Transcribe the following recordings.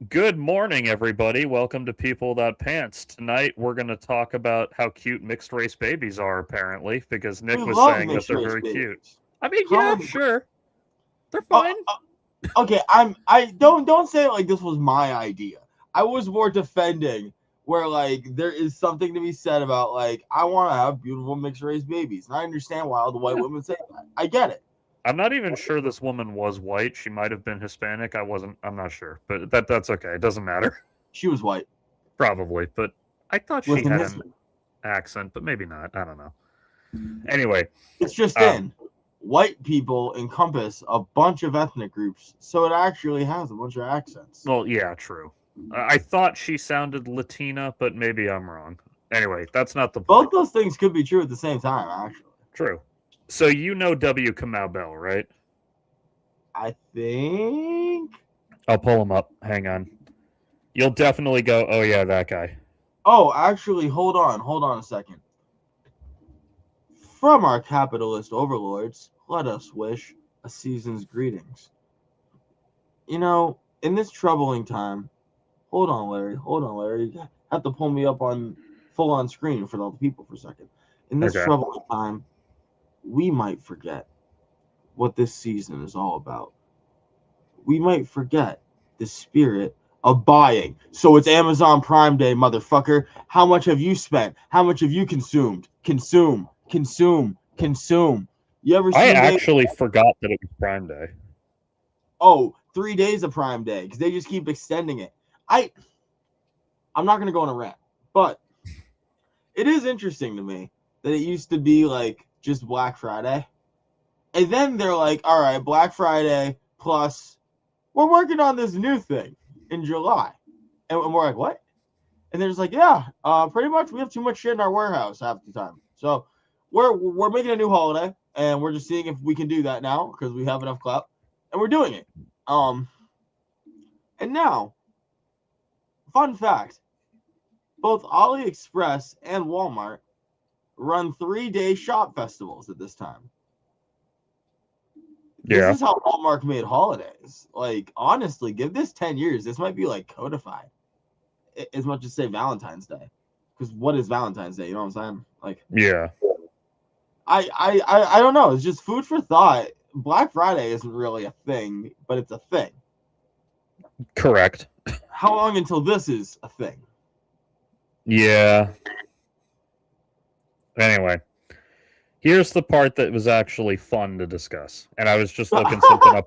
Good morning, everybody. Welcome to People That Pants. Tonight, we're going to talk about how cute mixed race babies are, apparently, because We Nick was love saying that mixed they're race very cute. babies. I mean, Come yeah, on. sure. They're Uh, fine. okay, I don't say it like this was my idea. I was more defending where there is something to be said about I want to have beautiful mixed race babies, and I understand why all the white Yeah. women say that. I get it. I'm not even sure this woman was white. She might have been Hispanic. I'm not sure. But that's okay. It doesn't matter. She was white Probably. But I thought she with an had an history. accent, but maybe not. I don't know. Anyway, It's just um, in. White people encompass a bunch of ethnic groups, so it actually has a bunch of accents. well, yeah, true. I thought she sounded Latina, but maybe I'm wrong. Anyway, that's not the Both point. those things could be true at the same time, actually. True. So you know W. Kamau Bell, right? I think. I'll pull him up. Hang on. You'll definitely go, oh yeah, that guy. Oh, actually, hold on a second. From our capitalist overlords, let us wish a season's greetings. In this troubling time, hold on, Larry. You have to pull me up on full on screen for all the people for a second. In this Okay. troubling time, we might forget what this season is all about. We might forget the spirit of buying. So it's Amazon Prime Day, motherfucker. How much have you spent? How much have you consumed? Consume. You ever I seen Dave? actually forgot that it was Prime Day. Oh, 3 days of Prime Day because they just keep extending it. I'm not gonna go on a rant, but it is interesting to me that it used to be just Black Friday, and then they're like, all right, Black Friday plus we're working on this new thing in July, and we're like, what? And they're just like, yeah, pretty much we have too much shit in our warehouse half the time, so we're making a new holiday, and we're just seeing if we can do that now because we have enough clout, and we're doing it. Um, and now, fun fact: both AliExpress and Walmart run 3-day shop festivals at this time. This Yeah. is how Hallmark made holidays. Honestly, give this 10 years, this might be codified as much as say Valentine's Day. Because what is Valentine's Day? You know what I'm saying? Yeah. I don't know. It's just food for thought. Black Friday isn't really a thing, but it's a thing. Correct. How long until this is a thing? Yeah. Anyway, here's the part that was actually fun to discuss. And I was just looking something up.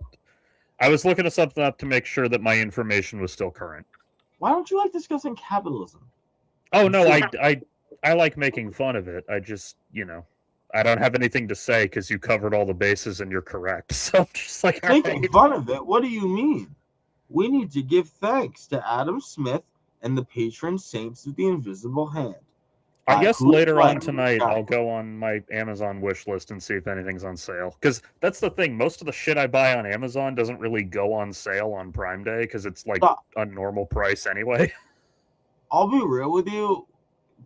I was looking something up to make sure that my information was still current. Why don't you like discussing capitalism? Oh You no, should. I like making fun of it. I just, I don't have anything to say because you covered all the bases and you're correct. So I'm just like, all Making right. fun of it? What do you mean? We need to give thanks to Adam Smith and the patron saints of the invisible hand. I guess Who's later on like tonight I'll go on my Amazon wish list and see if anything's on sale. Because that's the thing. Most of the shit I buy on Amazon doesn't really go on sale on Prime Day because it's like Stop. a normal price anyway. I'll be real with you.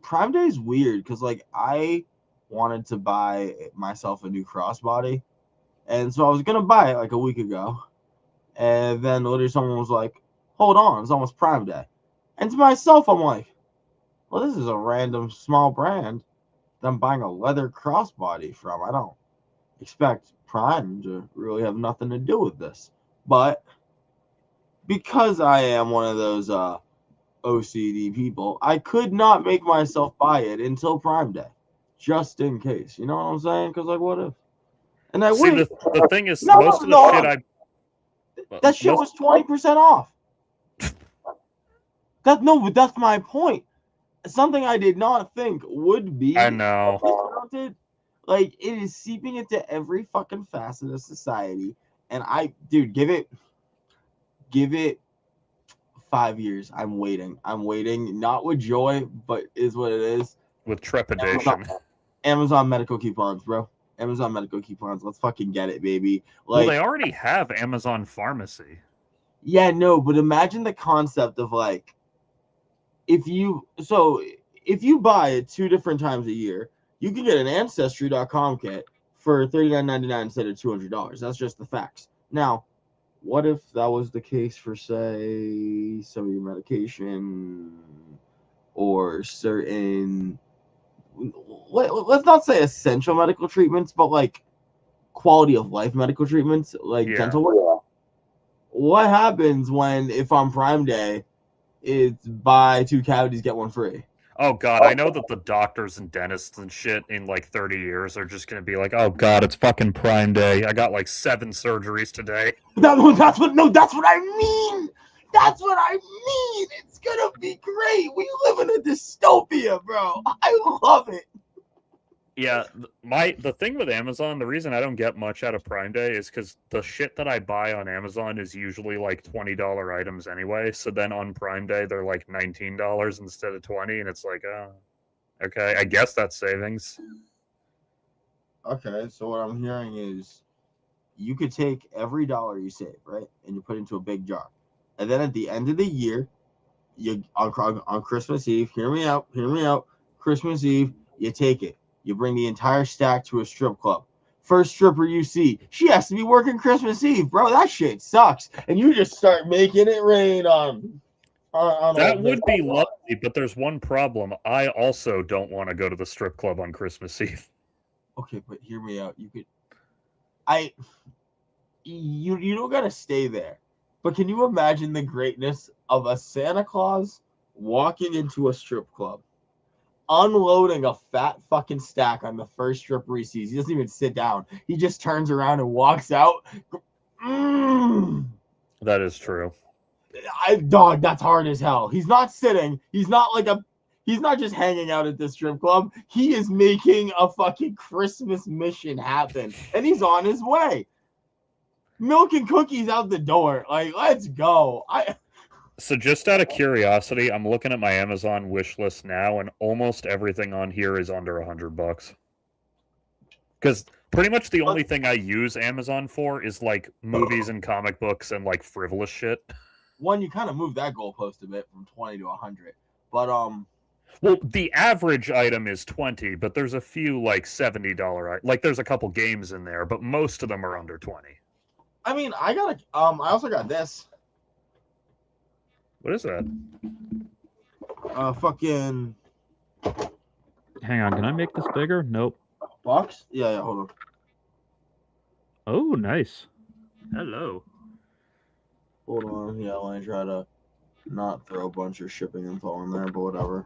Prime Day is weird because I wanted to buy myself a new crossbody, and so I was gonna buy it a week ago, and then literally someone was like, "Hold on, it's almost Prime Day," and to myself I'm like, "Well, this is a random small brand that I'm buying a leather crossbody from. I don't expect Prime to really have nothing to do with this. But because I am one of those OCD people, I could not make myself buy it until Prime Day, just in case. You know what I'm saying? Because what if? And I See, wait. the thing is, No, no, most of the no, hold shit on. I That shit most was 20% off. But that's my point. Something I did not think would I be know. discounted. It is seeping into every fucking facet of society. And dude, give it 5 years. I'm waiting, not with joy, but is what it is. With Amazon, trepidation. Amazon medical coupons, bro. Amazon medical coupons. Let's fucking get it, baby. Well, they already have Amazon Pharmacy. Yeah, no, but imagine the concept of if you buy it 2 different times a year, you can get an Ancestry.com kit for $39.99 instead of $200. That's just the facts. Now, what if that was the case for, say, some of your medication or certain, let's not say essential medical treatments, but like quality of life medical treatments, like Yeah. dental work? What happens if on Prime Day it's buy 2 cavities, get 1 free? Oh god, I know that the doctors and dentists and shit in like 30 years are just gonna be like, oh god, it's fucking Prime Day. I got like 7 surgeries today. That's what I mean. That's what I mean. It's gonna be great. We live in a dystopia, bro. I love it. Yeah, the thing with Amazon, the reason I don't get much out of Prime Day is because the shit that I buy on Amazon is usually like $20 items anyway. So then on Prime Day they're like $19 instead of 20, and it's like, oh, okay, I guess that's savings. Okay, so what I'm hearing is you could take every dollar you save, right, and you put it into a big jar, and then at the end of the year, you on Christmas Eve, hear me out. Christmas Eve, you take it. You bring the entire stack to a strip club. First stripper you see, she has to be working Christmas Eve, bro. That shit sucks. And you just start making it rain on That would be lovely, but there's one problem. I also don't want to go to the strip club on Christmas Eve. Okay, but hear me out. You don't gotta stay there. But can you imagine the greatness of a Santa Claus walking into a strip club, unloading a fat fucking stack on the first stripper he sees? He doesn't even sit down. He just turns around and walks out. That is true. Dog, that's hard as hell. He's not sitting. He's not just hanging out at this strip club. He is making a fucking Christmas mission happen. And he's on his way. Milk and cookies out the door. Like, let's go. So just out of curiosity, I'm looking at my Amazon wish list now, and almost everything on here is under $100. Because pretty much the only thing I use Amazon for is like movies and comic books and like frivolous shit. One, you kind of moved that goalpost a bit from 20 to 100. But well, the average item is 20, but there's a few like $70 like there's a couple games in there, but most of them are under 20. I mean, I also got this. What is that? Fucking. Hang on, can I make this bigger? Nope. Box? Yeah, hold on. Oh, nice. Hello. Hold on. Yeah, let me try to not throw a bunch of shipping info in there, but whatever.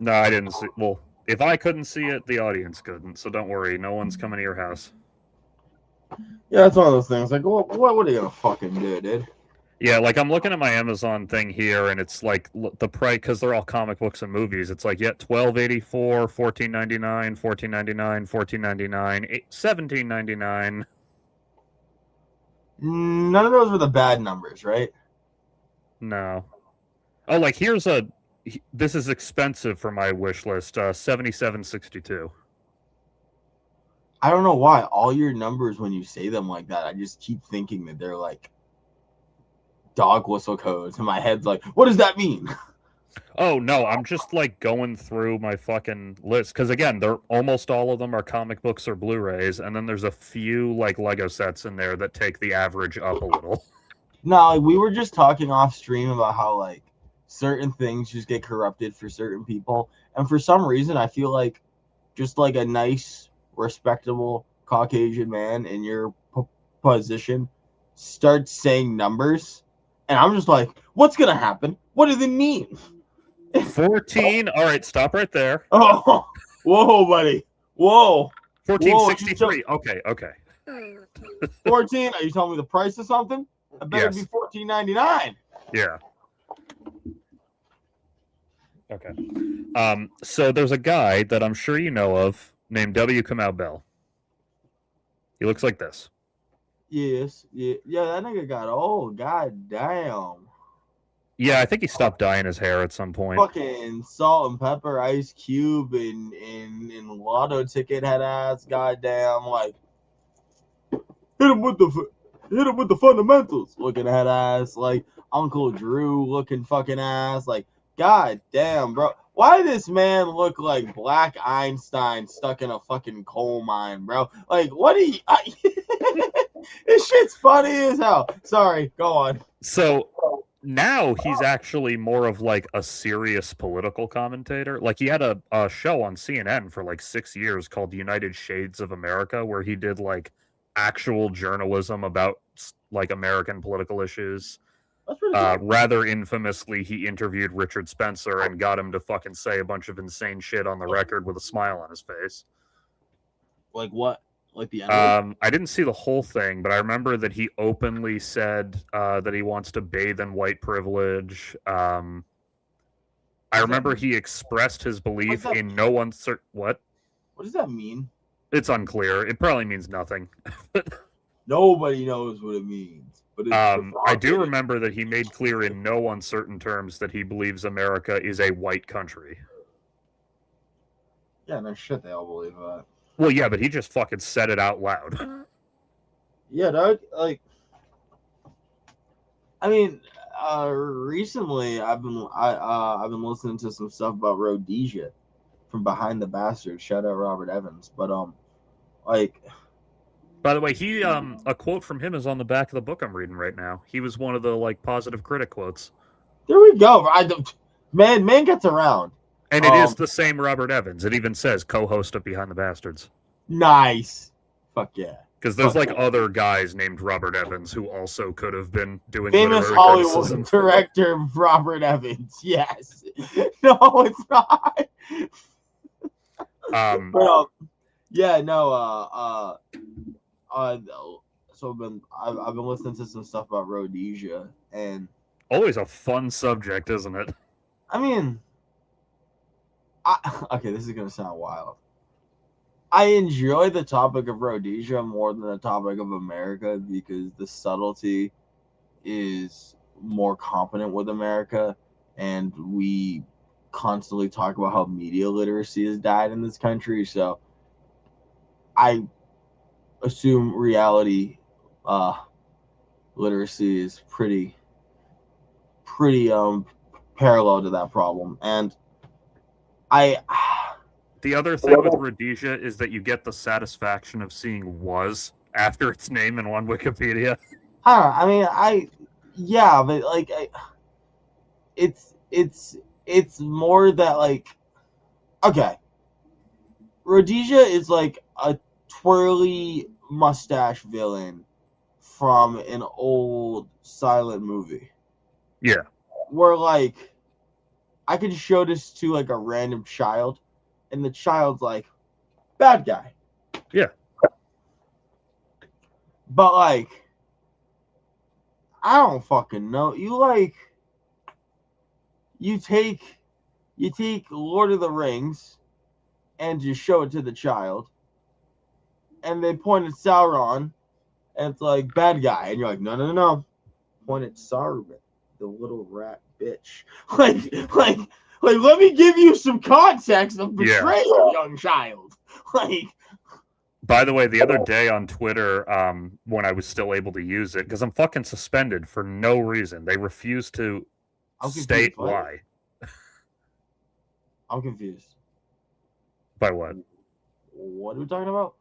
No, I didn't see. Well, if I couldn't see it, the audience couldn't. So don't worry, no one's coming to your house. Yeah, it's one of those things. Like, what are you gonna fucking do, dude? Yeah, like I'm looking at my Amazon thing here, and it's like the price because they're all comic books and movies. It's like $12.84, $14.99, $14.99, $14.99, $17.99. None of those were the bad numbers, right? No. Oh, like here's this is expensive for my wish list. $77.62. I don't know why all your numbers when you say them like that, I just keep thinking that they're like dog whistle codes. And my head's like, what does that mean? Oh no, I'm just like going through my fucking list because again, they're almost all of them are comic books or Blu-rays, and then there's a few like Lego sets in there that take the average up a little. No, like, we were just talking off stream about how like certain things just get corrupted for certain people, and for some reason, I feel like just like a nice, respectable Caucasian man in your position starts saying numbers, and I'm just like, what's gonna happen? What does it mean? 14. All right, stop right there. Oh, whoa, buddy. Whoa. 14.63. Okay. 14. Are you telling me the price of something? I better Yes. be $14.99. Yeah. Okay. So there's a guy that I'm sure you know of named W. Kamau Bell. He looks like this. Yes. Yeah. That nigga got old. God damn. Yeah, I think he stopped dyeing his hair at some point. Fucking Salt and Pepper, Ice Cube, and Lotto Ticket head ass. Goddamn, like hit him with the fundamentals looking head ass. Like Uncle Drew looking fucking ass. Like, god damn, bro. Why does this man look like Black Einstein stuck in a fucking coal mine, bro? Like, what do you... This shit's funny as hell. Sorry, go on. So now he's actually more of like a serious political commentator. Like he had a show on CNN for like 6 years called United Shades of America, where he did like actual journalism about like American political issues. That's pretty cool. Rather infamously, he interviewed Richard Spencer and got him to fucking say a bunch of insane shit on the record with a smile on his face. Like what? Like the end? I didn't see the whole thing, but I remember that he openly said that he wants to bathe in white privilege. I remember he expressed his belief in no uncertain. What? What does that mean? It's unclear. It probably means nothing. Nobody knows what it means. But it's I do remember that he made clear in no uncertain terms that he believes America is a white country. Yeah, no shit, they all believe that. Well, yeah, but he just fucking said it out loud. Yeah, dog. Like, I mean, recently I've been listening to some stuff about Rhodesia from Behind the Bastards. Shout out Robert Evans. But like. By the way, he a quote from him is on the back of the book I'm reading right now. He was one of the like positive critic quotes. There we go. Man gets around. And it is the same Robert Evans. It even says co-host of Behind the Bastards. Nice. Fuck yeah. Because there's like other guys named Robert Evans who also could have been doing famous Hollywood director Robert Evans. Yes. No, it's not. But, yeah, no. So I've been listening to some stuff about Rhodesia, and always a fun subject, isn't it? I mean, okay, this is gonna sound wild. I enjoy the topic of Rhodesia more than the topic of America because the subtlety is more competent with America, and we constantly talk about how media literacy has died in this country. So I assume reality literacy is pretty parallel to that problem. And the other thing with Rhodesia is that you get the satisfaction of seeing "was" after its name in one Wikipedia. But like it's more that like, okay, Rhodesia is like a twirly mustache villain from an old silent movie. Yeah. Where like I could show this to like a random child and the child's like, bad guy. Yeah. But like, I don't fucking know. You take Lord of the Rings and you show it to the child and they point at Sauron, and it's like, bad guy. And you're like, no. Point at Saruman, the little rat bitch. Like, let me give you some context of betrayal, young child. Like. By the way, the other day on Twitter, when I was still able to use it, because I'm fucking suspended for no reason. They refuse to state why. I'm confused. By what? What are we talking about?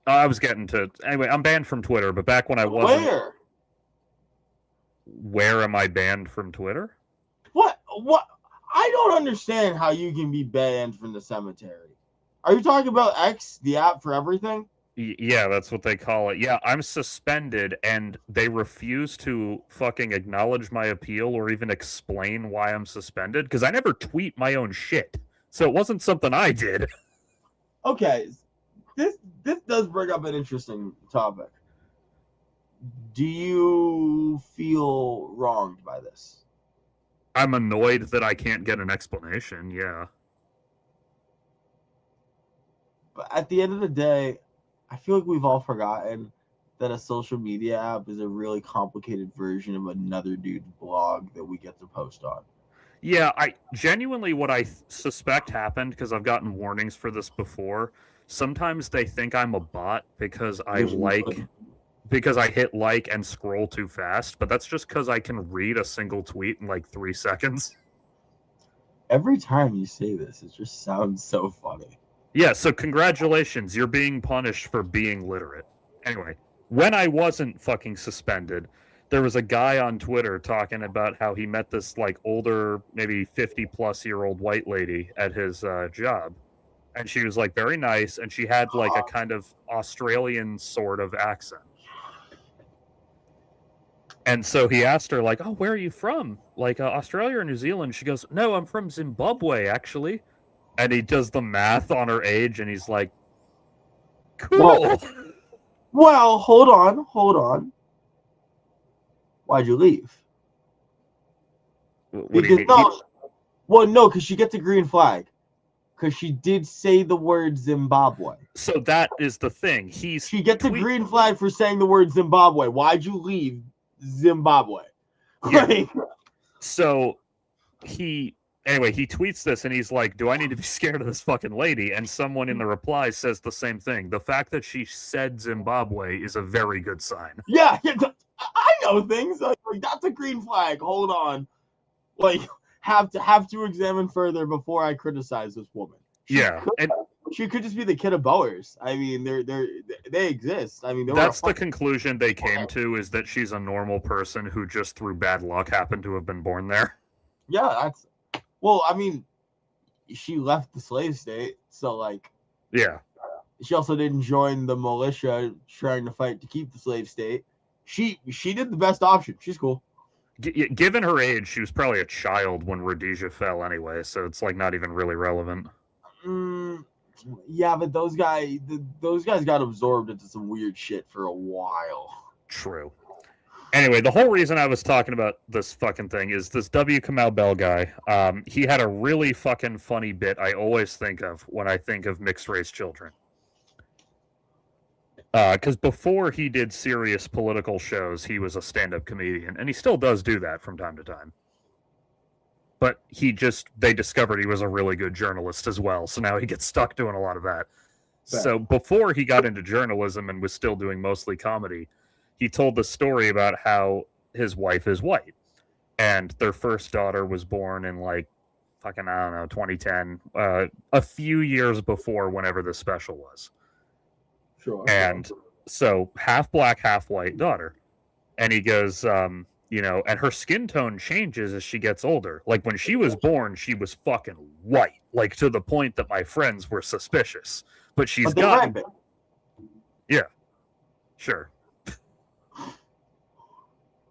I was getting to... Anyway, I'm banned from Twitter, but back when I wasn't... Where? Where am I banned from Twitter? What? I don't understand how you can be banned from the cemetery. Are you talking about X, the app for everything? Yeah, that's what they call it. Yeah, I'm suspended, and they refuse to fucking acknowledge my appeal or even explain why I'm suspended, because I never tweet my own shit. So it wasn't something I did. Okay, this does bring up an interesting topic. Do you feel wronged by this? I'm annoyed that I can't get an explanation, yeah. But at the end of the day, I feel like we've all forgotten that a social media app is a really complicated version of another dude's blog that we get to post on. Yeah, I genuinely what I suspect happened, because I've gotten warnings for this before, sometimes they think I'm a bot because I hit like and scroll too fast, but that's just because I can read a single tweet in like 3 seconds. Every time you say this, it just sounds so funny. Yeah, so congratulations, you're being punished for being literate. Anyway, when I wasn't fucking suspended, there was a guy on Twitter talking about how he met this like older, maybe 50-plus-year-old white lady at his job. And she was like very nice, and she had like a kind of Australian sort of accent. And so he asked her, like, "Oh, where are you from? Like Australia or New Zealand?" She goes, "No, I'm from Zimbabwe, actually." And he does the math on her age, and he's like, "Cool." Well, hold on. Why'd you leave? What do you mean? No, because she gets a green flag. Because she did say the word Zimbabwe. So that is the thing. She gets a green flag for saying the word Zimbabwe. Why'd you leave Zimbabwe? Yeah. Like, so he tweets this, and he's like, "Do I need to be scared of this fucking lady?" And someone in the reply says the same thing. The fact that she said Zimbabwe is a very good sign. yeah, I know things. Like, that's a green flag. Hold on. Like, have to examine further before I criticize this woman. She could just be the kid of Boers. I mean, they exist. I mean, that's the conclusion they came to, is that she's a normal person who just through bad luck happened to have been born there. Yeah, I mean, she left the slave state, so like, yeah. She also didn't join the militia trying to fight to keep the slave state. She did the best option. She's cool. Given her age, she was probably a child when Rhodesia fell anyway, so it's like not even really relevant. Yeah, but those guys got absorbed into some weird shit for a while. True. Anyway, the whole reason I was talking about this fucking thing is this W. Kamau Bell guy. He had a really fucking funny bit I always think of when I think of mixed race children. Because before he did serious political shows, he was a stand-up comedian, and he still does do that from time to time. But they discovered he was a really good journalist as well, so now he gets stuck doing a lot of that. So before he got into journalism and was still doing mostly comedy, he told the story about how his wife is white, and their first daughter was born in like fucking, I don't know, 2010, a few years before whenever the special was. Sure. And so half black, half white daughter. And he goes, and her skin tone changes as she gets older. Like when she was born, she was fucking white, like to the point that my friends were suspicious. But she's gotten... Yeah, sure.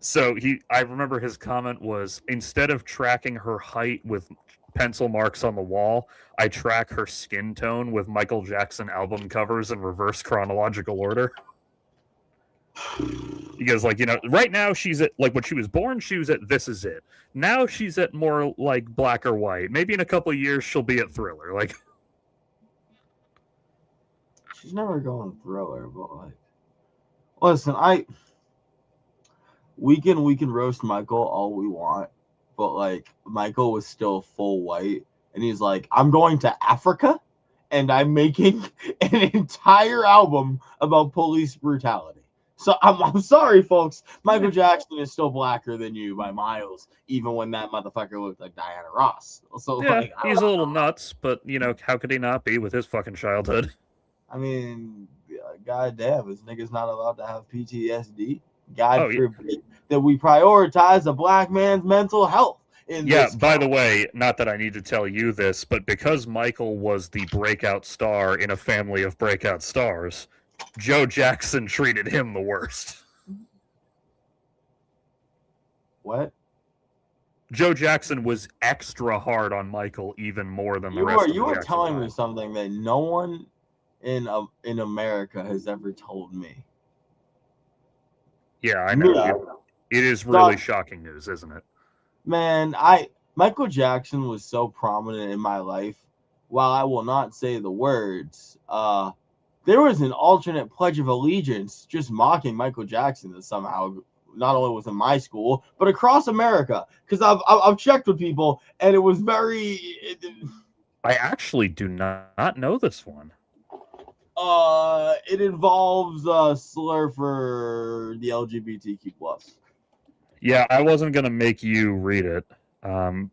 So I remember his comment was, instead of tracking her height with pencil marks on the wall, I track her skin tone with Michael Jackson album covers in reverse chronological order. He goes like, right now she's at, like when she was born, she was at This Is It. Now she's at more like Black or White. Maybe in a couple of years she'll be at Thriller. Like, she's never going Thriller, but like, listen, we can roast Michael all we want, but like Michael was still full white, and he's like, I'm going to Africa and I'm making an entire album about police brutality. So I'm sorry, folks. Michael Jackson is still blacker than you by miles, even when that motherfucker looked like Diana Ross. So yeah, like, he's a little nuts, but how could he not be with his fucking childhood? I mean, goddamn, this nigga's not allowed to have PTSD. God forbid that we prioritize a black man's mental health. By the way, not that I need to tell you this, but because Michael was the breakout star in a family of breakout stars, Joe Jackson treated him the worst. What? Joe Jackson was extra hard on Michael, even more than the rest of the You are telling me something that no one in America has ever told me. Yeah, I know. Yeah. It is really shocking news, isn't it? Man, Michael Jackson was so prominent in my life. While I will not say the words, there was an alternate Pledge of Allegiance just mocking Michael Jackson that somehow not only was in my school, but across America. Because I've checked with people, and it was very... I actually do not know this one. It involves a slur for the LGBTQ+. Yeah, I wasn't going to make you read it. I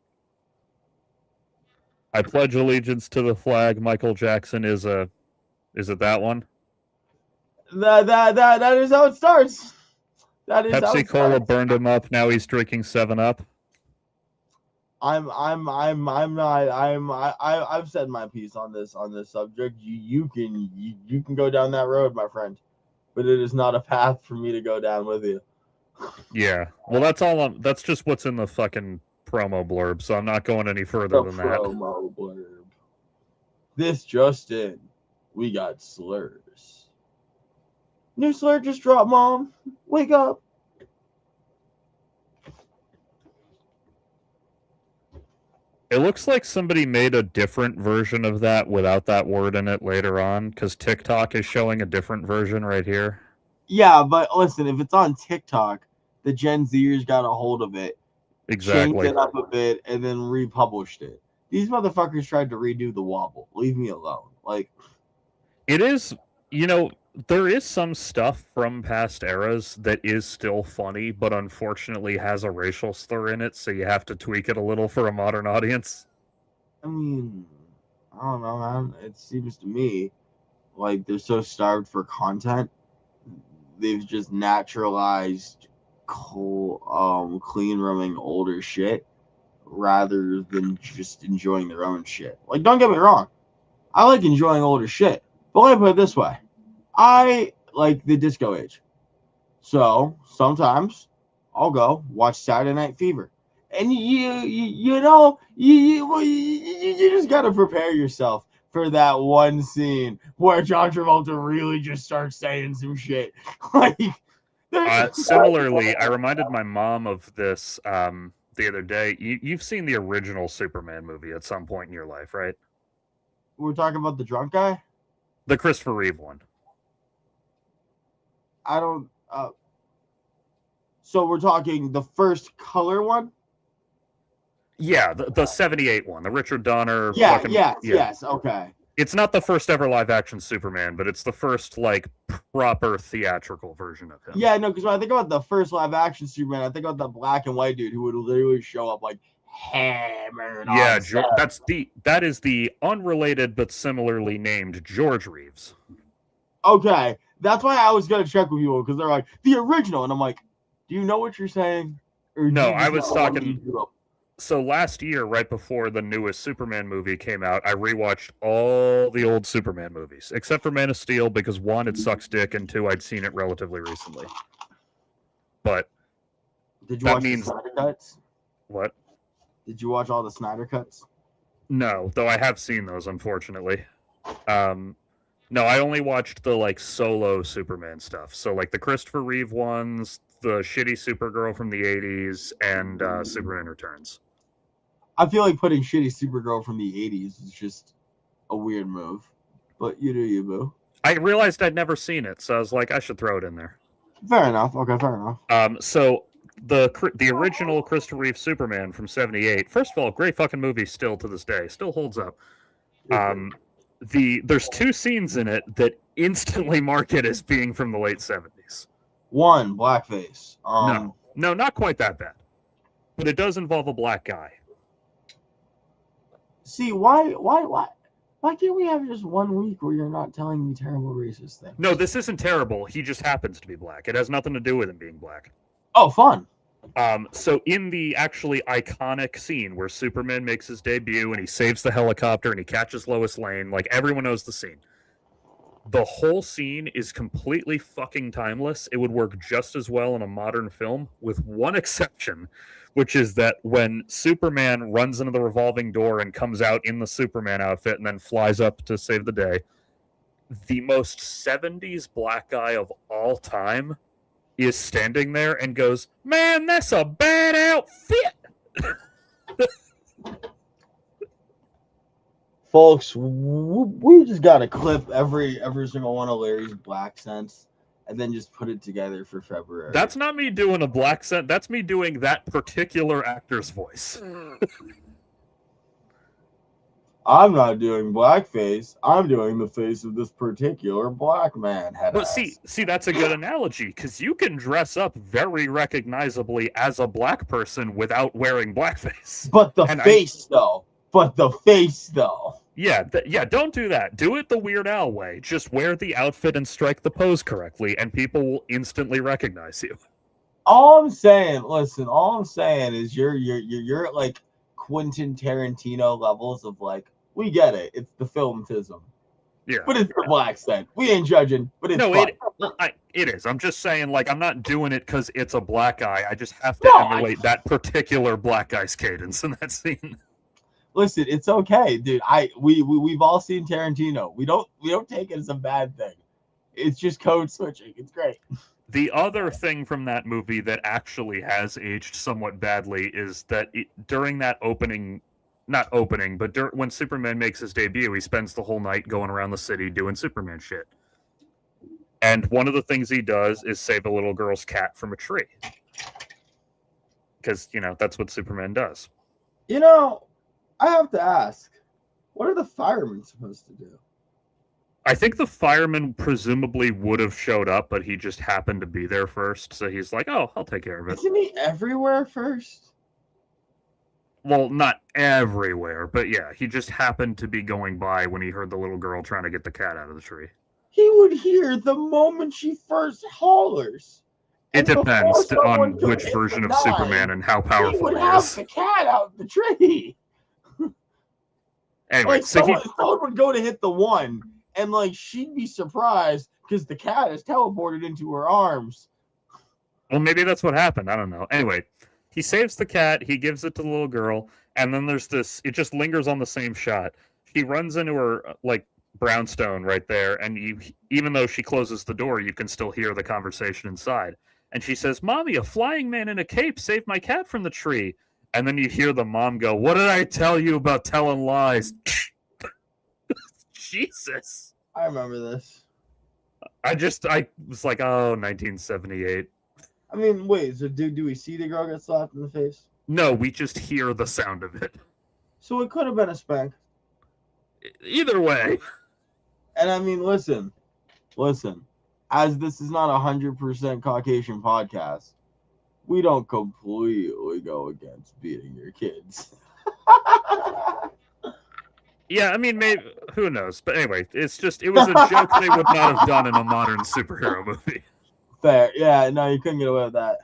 pledge allegiance to the flag. Michael Jackson is it that one? That is how it starts. That is how Pepsi it Cola starts. burned him up. Now he's drinking 7-Up. I'm not. I've said my piece on this subject. You can go down that road, my friend, but it is not a path for me to go down with you. Yeah. Well, that's just what's in the fucking promo blurb, so I'm not going any further than that. Promo blurb. This just in. We got slurs. New slur just dropped, Mom. Wake up. It looks like somebody made a different version of that without that word in it later on, because TikTok is showing a different version right here. Yeah, but listen, if it's on TikTok, the Gen Zers got a hold of it, Exactly. changed it up a bit, and then republished it. These motherfuckers tried to redo the wobble. Leave me alone. Like, it is, there is some stuff from past eras that is still funny, but unfortunately has a racial slur in it, so you have to tweak it a little for a modern audience. I mean, I don't know, man. It seems to me like they're so starved for content, they've just naturalized clean rooming older shit rather than just enjoying their own shit. Like, don't get me wrong, I like enjoying older shit, but let me put it this way: I like the disco age, so sometimes I'll go watch Saturday Night Fever, and you just gotta prepare yourself for that one scene where John Travolta really just starts saying some shit. Like, similarly, I reminded my mom of this the other day. You've seen the original Superman movie at some point in your life, right? We're talking about the drunk guy. The Christopher Reeve one. I don't. So we're talking the first color one. Yeah, the 78 one, the Richard Donner. Yeah, yes, okay. It's not the first ever live action Superman, but it's the first like proper theatrical version of him. Yeah, no, because when I think about the first live action Superman, I think about the black and white dude who would literally show up like hammered. Yeah, that is the unrelated but similarly named George Reeves. Okay, that's why I was gonna check with you because they're like the original, and I'm like, do you know what you're saying? Or no, I was talking. So last year, right before the newest Superman movie came out, I rewatched all the old Superman movies, except for Man of Steel, because one, it sucks dick, and two, I'd seen it relatively recently. But did you watch the Snyder cuts? What? Did you watch all the Snyder cuts? No, though I have seen those, unfortunately. No, I only watched the like solo Superman stuff. So like the Christopher Reeve ones, the shitty Supergirl from the 80s, and Superman Returns. I feel like putting shitty Supergirl from the 80s is just a weird move. But you do you, boo. I realized I'd never seen it, so I was like, I should throw it in there. Fair enough. Okay, fair enough. So the original Christopher Reeve Superman from 78, first of all, great fucking movie still to this day. Still holds up. There's two scenes in it that instantly mark it as being from the late 70s. One, blackface. No, not quite that bad. But it does involve a black guy. See, why can't we have just 1 week where you're not telling me terrible racist things? No, this isn't terrible. He just happens to be black. It has nothing to do with him being black. Oh, fun. So in the actually iconic scene where Superman makes his debut and he saves the helicopter and he catches Lois Lane, like everyone knows the scene. The whole scene is completely fucking timeless. It would work just as well in a modern film, with one exception, which is that when Superman runs into the revolving door and comes out in the Superman outfit and then flies up to save the day, the most 70s black guy of all time is standing there and goes, "Man, that's a bad outfit." Folks, we just got to clip every single one of Larry's black cents and then just put it together for February. That's not me doing a black scent. That's me doing that particular actor's voice. I'm not doing blackface. I'm doing the face of this particular black man. But see, that's a good analogy, because you can dress up very recognizably as a black person without wearing blackface. But the face, though. Yeah, don't do that. Do it the Weird Al way. Just wear the outfit and strike the pose correctly, and people will instantly recognize you. All I'm saying, listen, all I'm saying is you're at like Quentin Tarantino levels of like, we get it. It's the filmtism. Yeah. But it's the black set. We ain't judging, but it's fun. It is. I'm just saying, like, I'm not doing it because it's a black guy. I just have to No, emulate that particular black guy's cadence in that scene. Listen, it's okay, dude. We've all seen Tarantino. We don't take it as a bad thing. It's just code switching. It's great. The other thing from that movie that actually has aged somewhat badly is that during that opening, not opening, but when Superman makes his debut, he spends the whole night going around the city doing Superman shit. And one of the things he does is save a little girl's cat from a tree. Because, that's what Superman does. I have to ask, what are the firemen supposed to do? I think the fireman presumably would have showed up, but he just happened to be there first. So he's like, oh, I'll take care of it. Isn't he everywhere first? Well, not everywhere, but yeah, he just happened to be going by when he heard the little girl trying to get the cat out of the tree. He would hear the moment she first hollers. It depends on which version of Superman and how powerful he would he have is. the cat out of the tree. Anyway, Like someone would go to hit the one, and like she'd be surprised because the cat is teleported into her arms. Well, maybe that's what happened. I don't know. Anyway, he saves the cat. He gives it to the little girl, and then there's this. It just lingers on the same shot. She runs into her brownstone right there, and even though she closes the door, you can still hear the conversation inside. And she says, "Mommy, a flying man in a cape saved my cat from the tree." And then you hear the mom go, "What did I tell you about telling lies?" Jesus. I remember this. I was like, oh, 1978. I mean, wait, so do we see the girl get slapped in the face? No, we just hear the sound of it. So it could have been a spank. Either way. And I mean, listen, as this is not 100% Caucasian podcast, we don't completely go against beating your kids. Yeah, I mean, maybe, who knows? But anyway, it was a joke they would not have done in a modern superhero movie. Fair. Yeah, no, you couldn't get away with that.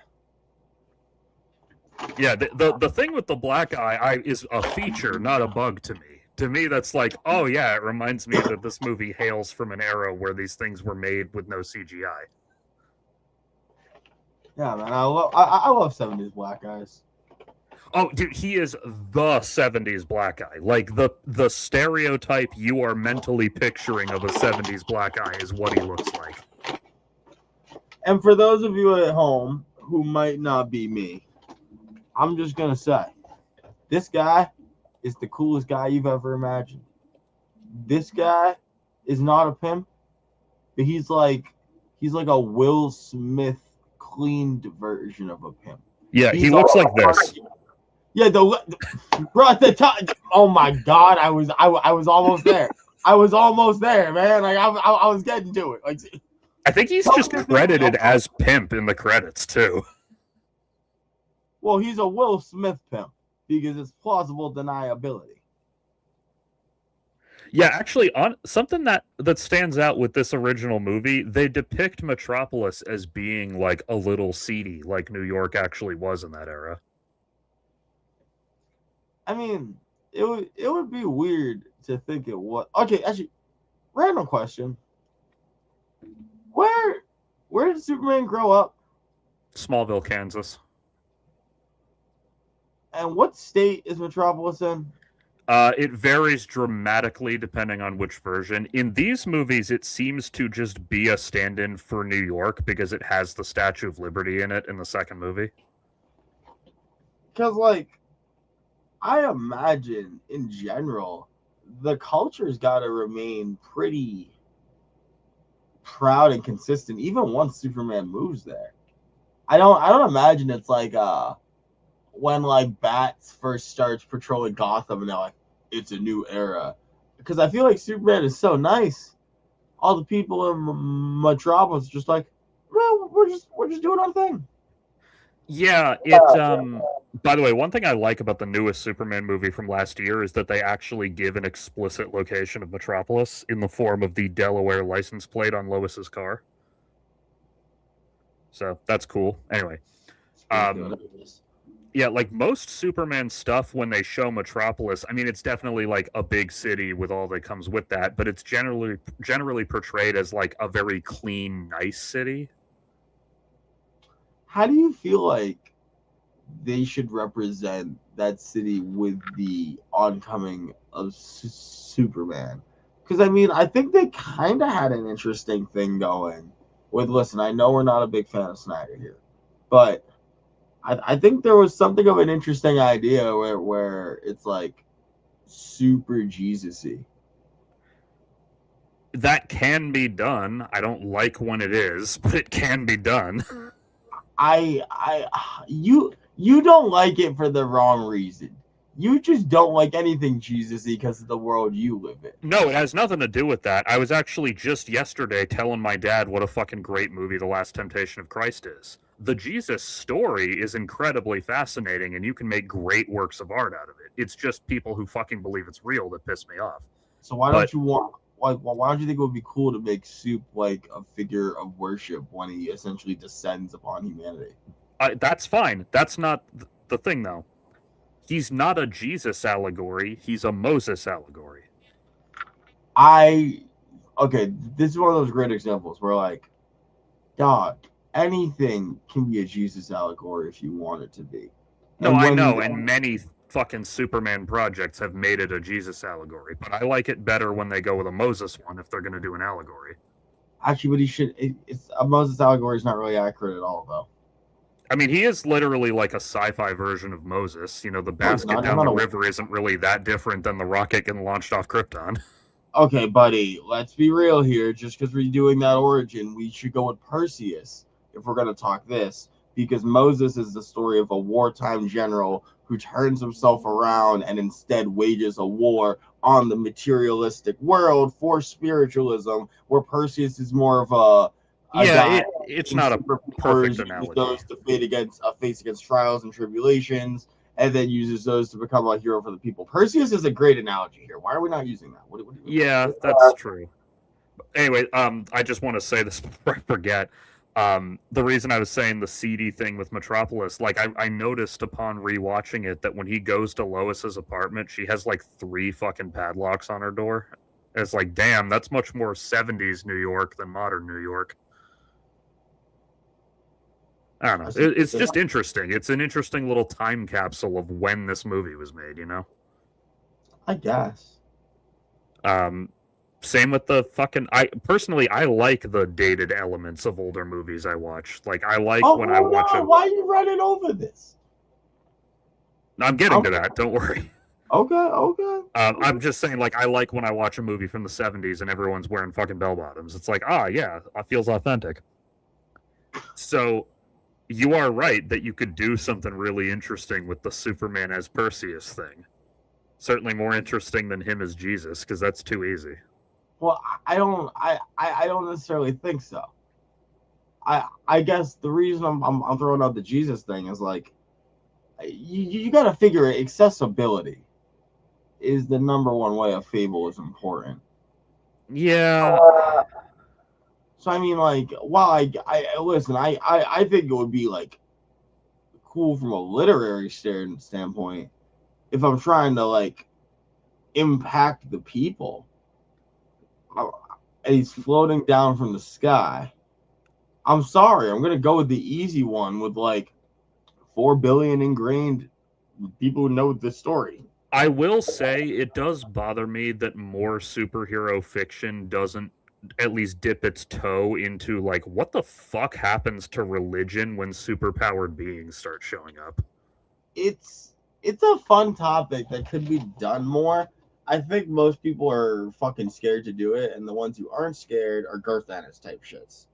Yeah, the thing with the black eye is a feature, not a bug to me. To me, that's like, oh yeah, it reminds me that this movie hails from an era where these things were made with no CGI. Yeah, man, I love 70s black guys. Oh, dude, he is the 70s black guy. Like, the stereotype you are mentally picturing of a 70s black guy is what he looks like. And for those of you at home who might not be me, I'm just going to say, this guy is the coolest guy you've ever imagined. This guy is not a pimp, but he's like a Will Smith cleaned version of a pimp. Yeah, he looks like this. Yeah, bro, at the time. Oh my God, I was almost there. I was almost there, man. Like I was getting to it. Like, I think he's just credited as pimp in the credits too. Well, he's a Will Smith pimp because it's plausible deniability. Yeah, actually, on something that stands out with this original movie, they depict Metropolis as being like a little seedy, like New York actually was in that era. I mean, it would be weird to think it was. Okay, actually, random question. Where did Superman grow up? Smallville, Kansas. And what state is Metropolis in? It varies dramatically depending on which version. In these movies, it seems to just be a stand-in for New York because it has the Statue of Liberty in it in the second movie. Because, like, I imagine in general, the culture's got to remain pretty proud and consistent, even once Superman moves there. I don't imagine it's like when like Bats first starts patrolling Gotham and they're like, it's a new era. Because I feel like Superman is so nice. All the people in Metropolis are just like, well, we're just doing our thing. Yeah, it by the way, one thing I like about the newest Superman movie from last year is that they actually give an explicit location of Metropolis in the form of the Delaware license plate on Lois's car. So that's cool. Anyway, um, yeah, like most Superman stuff when they show Metropolis, I mean it's definitely like a big city with all that comes with that, but it's generally portrayed as like a very clean, nice city. How do you feel like they should represent that city with the oncoming of Superman? Because I mean, I think they kind of had an interesting thing going with. Listen, I know we're not a big fan of Snyder here, but I think there was something of an interesting idea where it's like super Jesus-y. That can be done. I don't like when it is, but it can be done. You don't like it for the wrong reason. You just don't like anything Jesus-y because of the world you live in. No, it has nothing to do with that. I was actually just yesterday telling my dad what a fucking great movie The Last Temptation of Christ is. The Jesus story is incredibly fascinating, and you can make great works of art out of it. It's just people who fucking believe it's real that piss me off. So why don't you want? Why don't you think it would be cool to make Soup like a figure of worship when he essentially descends upon humanity? That's fine. That's not the thing, though. He's not a Jesus allegory. He's a Moses allegory. Okay, this is one of those great examples where like, dog, anything can be a Jesus allegory if you want it to be. No, I know, and many fucking Superman projects have made it a Jesus allegory, but I like it better when they go with a Moses one if they're going to do an allegory. Actually, but it's a Moses allegory is not really accurate at all, though. I mean, he is literally like a sci-fi version of Moses. You know, the basket down the river isn't really that different than the rocket getting launched off Krypton. Okay, buddy, let's be real here. Just because we're doing that origin, we should go with Perseus if we're going to talk this, because Moses is the story of a wartime general who turns himself around and instead wages a war on the materialistic world for spiritualism, where Perseus is more of a it's not a perfect analogy. Those to face against trials and tribulations, and then uses those to become a hero for the people. Perseus is a great analogy here. Why are we not using that? Yeah, that's true. Anyway, I just want to say this before I forget. The reason I was saying the seedy thing with Metropolis, like I noticed upon rewatching it that when he goes to Lois's apartment, she has like 3 fucking padlocks on her door. It's like, damn, that's much more 70s New York than modern New York. I don't know. It's just interesting. It's an interesting little time capsule of when this movie was made, you know? I guess. Same with the fucking... I like the dated elements of older movies I watch. Like, I like when I watch... Why are you running over this? I'm getting to that. Don't worry. Okay. I'm just saying, like, I like when I watch a movie from the 70s and everyone's wearing fucking bell-bottoms. It's like, yeah, it feels authentic. So... You are right that you could do something really interesting with the Superman as Perseus thing. Certainly more interesting than him as Jesus, because that's too easy. Well, I don't necessarily think so. I guess the reason I'm throwing out the Jesus thing is like, you got to figure accessibility is the number one way a fable is important. Yeah. So I mean, like, while I listen, I think it would be like cool from a literary standpoint if I'm trying to like impact the people. And he's floating down from the sky. I'm sorry, I'm gonna go with the easy one with like 4 billion ingrained people who know the story. I will say it does bother me that more superhero fiction doesn't at least dip its toe into like what the fuck happens to religion when superpowered beings start showing up. It's a fun topic that could be done more. I think most people are fucking scared to do it, and the ones who aren't scared are Garth Ennis type shits.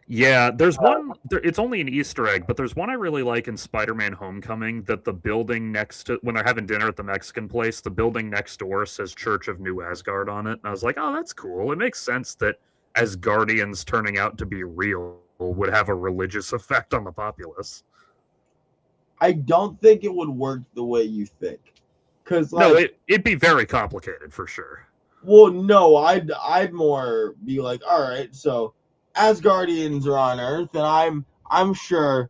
Yeah, there's one. It's only an Easter egg, but there's one I really like in Spider-Man: Homecoming. That the building next to when they're having dinner at the Mexican place, the building next door says Church of New Asgard on it, and I was like, oh, that's cool. It makes sense that Asgardians turning out to be real would have a religious effect on the populace. I don't think it would work the way you think. Cause No, like, it'd be very complicated for sure. well, no, I'd more be like, all right, so Asgardians are on Earth, and I'm sure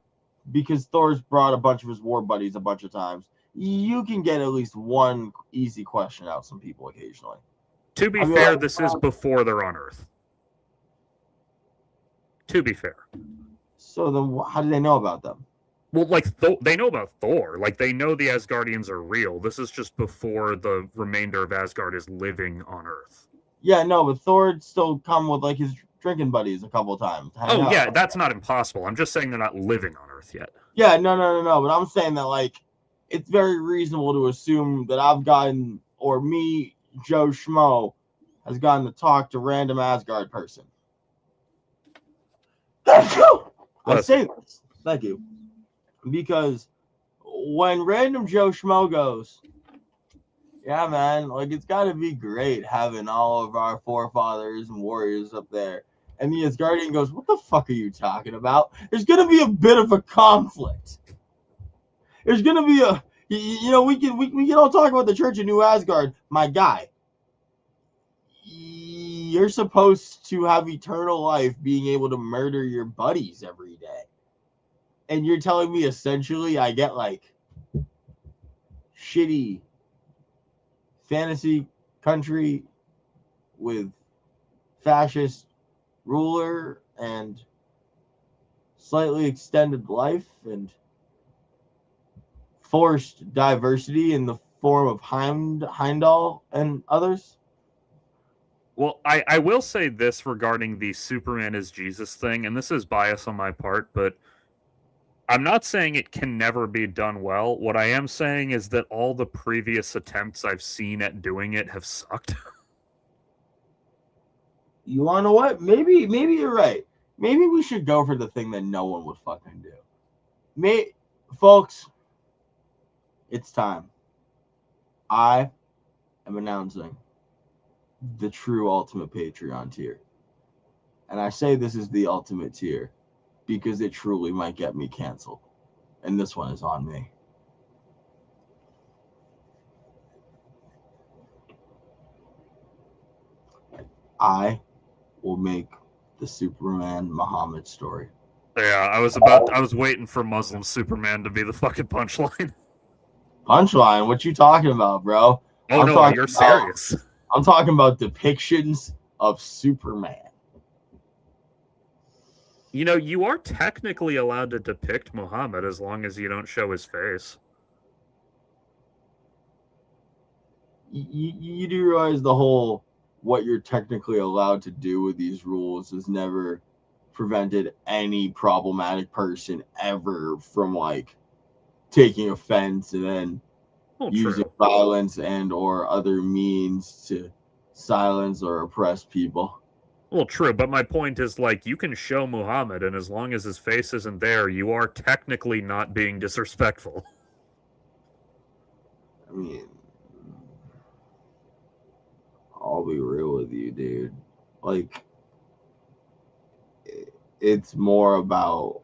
because Thor's brought a bunch of his war buddies a bunch of times, you can get at least one easy question out some people occasionally. To be I mean, fair, like, this is before they're on Earth. To be fair. So then, how do they know about them? Well, like, they know about Thor. Like, they know the Asgardians are real. This is just before the remainder of Asgard is living on Earth. Yeah, no, but Thor'd still come with like his drinking buddies a couple times. Oh, yeah, that's not impossible. I'm just saying they're not living on Earth yet. Yeah, no. But I'm saying that like it's very reasonable to assume that I've gotten, or me, Joe Schmo, has gotten to talk to random Asgard person. I say this, thank you, because when random Joe Schmo goes, yeah, man, like it's got to be great having all of our forefathers and warriors up there. And the Asgardian goes, what the fuck are you talking about? There's going to be a bit of a conflict. There's going to be a, you know, we can all talk about the Church of New Asgard. My guy, you're supposed to have eternal life being able to murder your buddies every day. And you're telling me essentially I get like shitty fantasy country with fascist ruler and slightly extended life and forced diversity in the form of Heimdall and others? Well, I will say this regarding the Superman is Jesus thing, and this is bias on my part, but I'm not saying it can never be done well. What I am saying is that all the previous attempts I've seen at doing it have sucked. You want to know what? Maybe you're right. Maybe we should go for the thing that no one would fucking do. Folks, it's time. I am announcing the true ultimate Patreon tier. And I say this is the ultimate tier because it truly might get me canceled. And this one is on me. I will make the Superman Muhammad story. Yeah, I was waiting for Muslim Superman to be the fucking punchline. Punchline? What you talking about, bro? Oh, no, you're serious. I'm talking about depictions of Superman. You know, you are technically allowed to depict Muhammad as long as you don't show his face. You do realize the whole what you're technically allowed to do with these rules has never prevented any problematic person ever from like taking offense and then using violence and or other means to silence or oppress people. Well, true, but my point is, like, you can show Muhammad, and as long as his face isn't there, you are technically not being disrespectful. I mean, I'll be real with you, dude. Like, it's more about,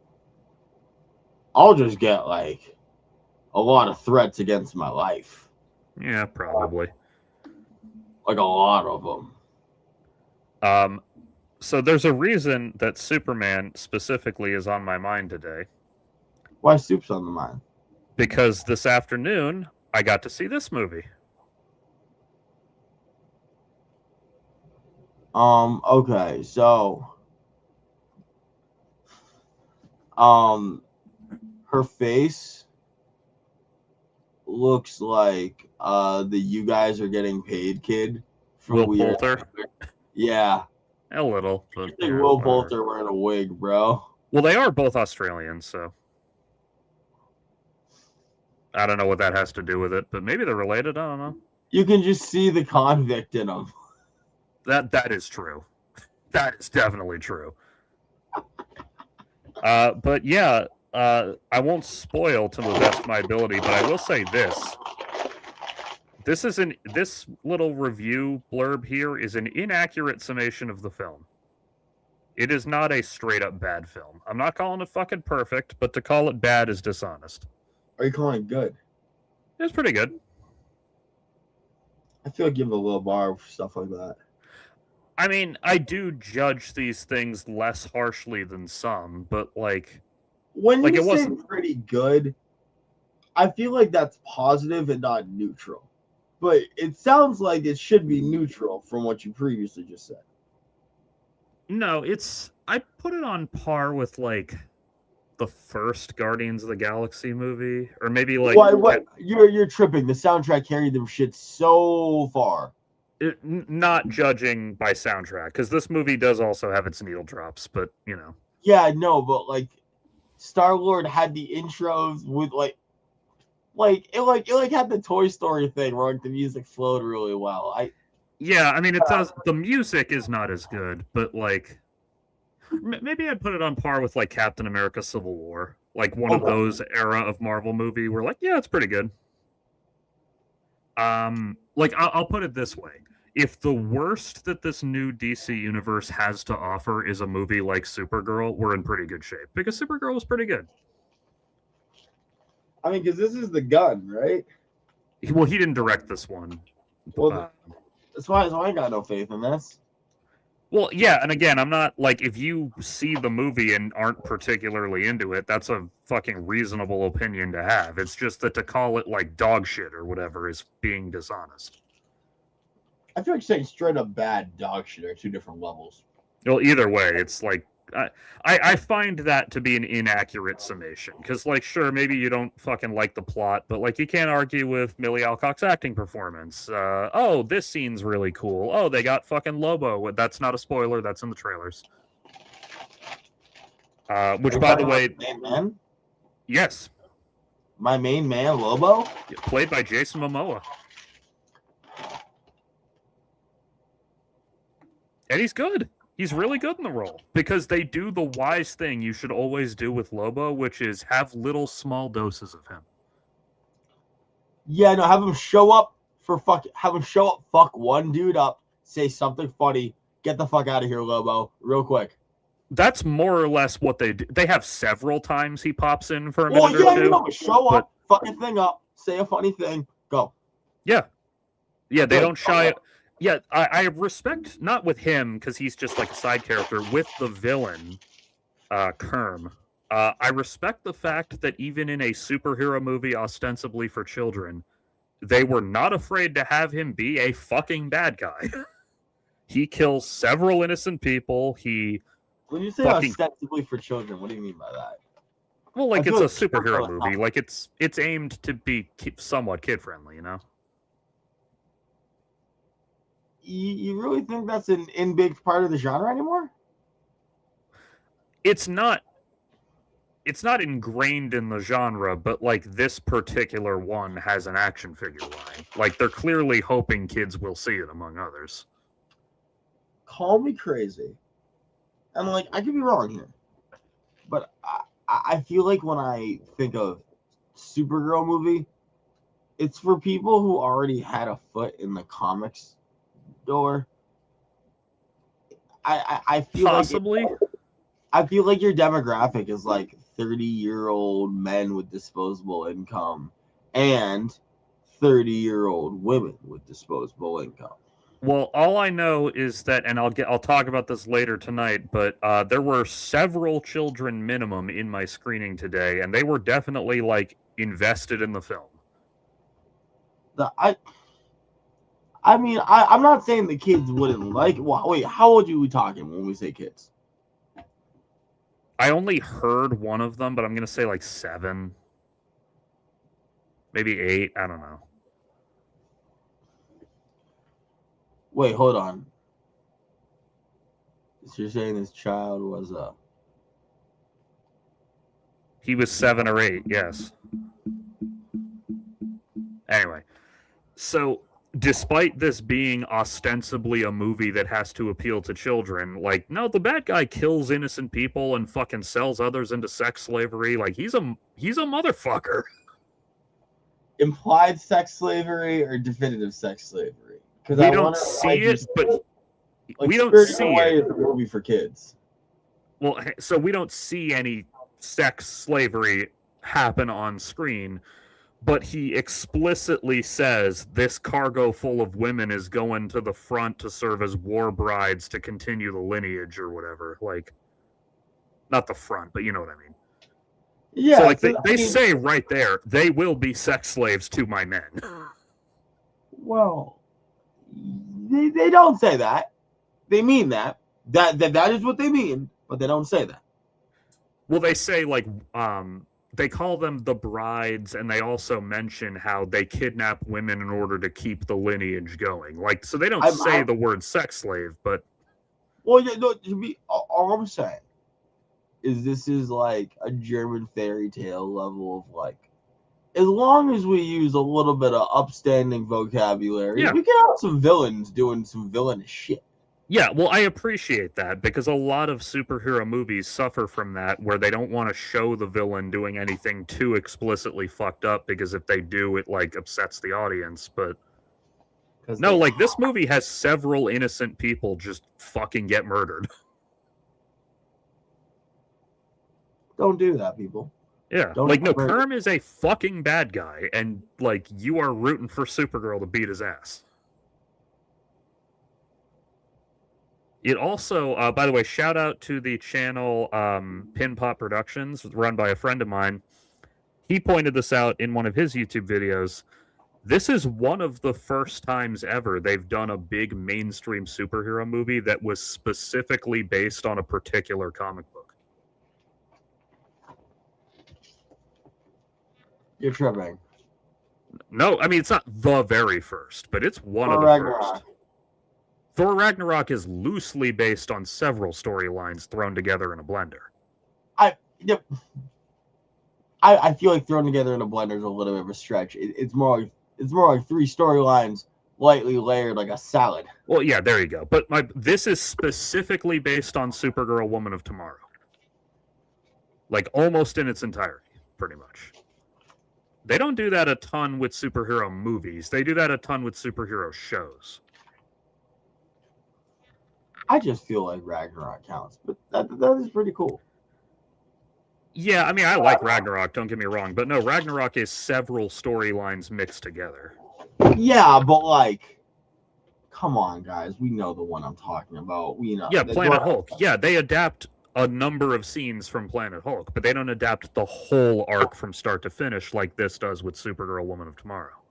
I'll just get, like, a lot of threats against my life. Yeah, probably. Like, a lot of them. So there's a reason that Superman specifically is on my mind today. Why Soup's on the mind? Because this afternoon, I got to see this movie. Okay, so her face looks like the You Guys Are Getting Paid kid from Will Weird. Poulter? Yeah. A little. But, I think Will Poulter wearing a wig, bro. Well, they are both Australians, so I don't know what that has to do with it, but maybe they're related. I don't know. You can just see the convict in them. That is true. That is definitely true. But yeah, I won't spoil to the best of my ability, but I will say this. This little review blurb here is an inaccurate summation of the film. It is not a straight up bad film. I'm not calling it fucking perfect, but to call it bad is dishonest. Are you calling it good? It's pretty good. I feel like you have a low bar for stuff like that. I mean, I do judge these things less harshly than some, but like When Like, you it say wasn't- pretty good, I feel like that's positive and not neutral. But it sounds like it should be neutral from what you previously just said. no, I put it on par with like the first Guardians of the Galaxy movie, or maybe like What? You're tripping. The soundtrack carried them shit so far. not judging by soundtrack, because this movie does also have its needle drops, but you know. Yeah, no, but like Star-Lord had the intros with like it had the Toy Story thing where like the music flowed really well. Yeah, I mean, it does. The music is not as good, but like, maybe I'd put it on par with like Captain America: Civil War, like one of Okay. those era of Marvel movie where like, yeah, it's pretty good. Like I'll put it this way: if the worst that this new DC universe has to offer is a movie like Supergirl, we're in pretty good shape because Supergirl was pretty good. I mean, because this is the gun, right? Well, he didn't direct this one. Well, that's why I ain't got no faith in this. Well, yeah, and again, I'm not like if you see the movie and aren't particularly into it, that's a fucking reasonable opinion to have. It's just that to call it like dog shit or whatever is being dishonest. I feel like saying straight up bad dog shit are two different levels. Well, either way, it's like I find that to be an inaccurate summation because, like, sure, maybe you don't fucking like the plot, but like, you can't argue with Millie Alcock's acting performance. Oh, this scene's really cool. Oh, they got fucking Lobo. That's not a spoiler. That's in the trailers. Which, by the way, Main man? yes, My main man, Lobo? played by Jason Momoa, and he's good. He's really good in the role because they do the wise thing you should always do with Lobo, which is have little small doses of him. Yeah, no, have him show up, fuck one dude up, say something funny, get the fuck out of here, Lobo, real quick. That's more or less what they do. They have several times he pops in for a Well, minute yeah, or two. you know, show up, fucking thing up, say a funny thing, go. Yeah, they Good. don't shy. Yeah, I respect, not with him because he's just like a side character, with the villain, Kerm. I respect the fact that even in a superhero movie ostensibly for children, they were not afraid to have him be a fucking bad guy. He kills several innocent people. When you say fucking- ostensibly for children, what do you mean by that? Well, like, I it's feel a like superhero Supergirl is movie. not. Like, it's aimed to be somewhat kid-friendly, you know? You really think that's an in big part of the genre anymore? It's not ingrained in the genre, but like this particular one has an action figure line. Like, they're clearly hoping kids will see it, among others. Call me crazy. And like, I could be wrong here. But I feel like when I think of Supergirl movie, it's for people who already had a foot in the comics door. I feel Possibly. I feel like your demographic is like 30-year-old men with disposable income and 30-year-old women with disposable income. Well, all I know is that, and I'll talk about this later tonight, but there were several children minimum in my screening today, and they were definitely like invested in the film. I mean, I'm not saying the kids wouldn't like it. Well, wait, how old are we talking when we say kids? I only heard one of them, but I'm gonna say like 7, maybe 8. I don't know. Wait, hold on. So you're saying this child was He was 7 or 8, yes. Anyway, so despite this being ostensibly a movie that has to appeal to children, like, no, the bad guy kills innocent people and fucking sells others into sex slavery. Like, he's a motherfucker. implied sex slavery or definitive sex slavery? Because We don't see it, but we don't see it. It's a movie for kids. Well, so we don't see any sex slavery happen on screen, but he explicitly says this cargo full of women is going to the front to serve as war brides to continue the lineage or whatever. Like, not the front, but you know what I mean. Yeah, so like so, they say right there, they will be sex slaves to my men. Well, they don't say that. They mean that. That is what they mean, but they don't say that. Well, they say like they call them the brides, and they also mention how they kidnap women in order to keep the lineage going. Like, so they don't say the word sex slave, but well, yeah, no, all I'm saying is this is like a German fairy tale level of like, as long as we use a little bit of upstanding vocabulary, we can have some villains doing some villainous shit. Yeah, well, I appreciate that because a lot of superhero movies suffer from that, where they don't want to show the villain doing anything too explicitly fucked up, because if they do, it like upsets the audience. But no, like this movie has several innocent people just fucking get murdered. Don't do that, people. Yeah, like no, Kerm is a fucking bad guy, and like you are rooting for Supergirl to beat his ass. It also, by the way, shout out to the channel Pin Pop Productions, run by a friend of mine. He pointed this out in one of his YouTube videos. This is one of the first times ever they've done a big mainstream superhero movie that was specifically based on a particular comic book. You're tripping. No, I mean, it's not the very first, but it's one of the first. Thor Ragnarok is loosely based on several storylines thrown together in a blender. I feel like thrown together in a blender is a little bit of a stretch. It's more like three storylines lightly layered like a salad. Well, yeah, there you go. But this is specifically based on Supergirl Woman of Tomorrow. Like almost in its entirety, pretty much. They don't do that a ton with superhero movies. They do that a ton with superhero shows. I just feel like Ragnarok counts, but that is pretty cool. Yeah, I mean, I like Ragnarok, don't get me wrong, but no, Ragnarok is several storylines mixed together. Yeah, but like, come on, guys, we know the one I'm talking about. We know. Yeah, Planet Hulk. Yeah, they adapt a number of scenes from Planet Hulk, but they don't adapt the whole arc from start to finish like this does with Supergirl Woman of Tomorrow.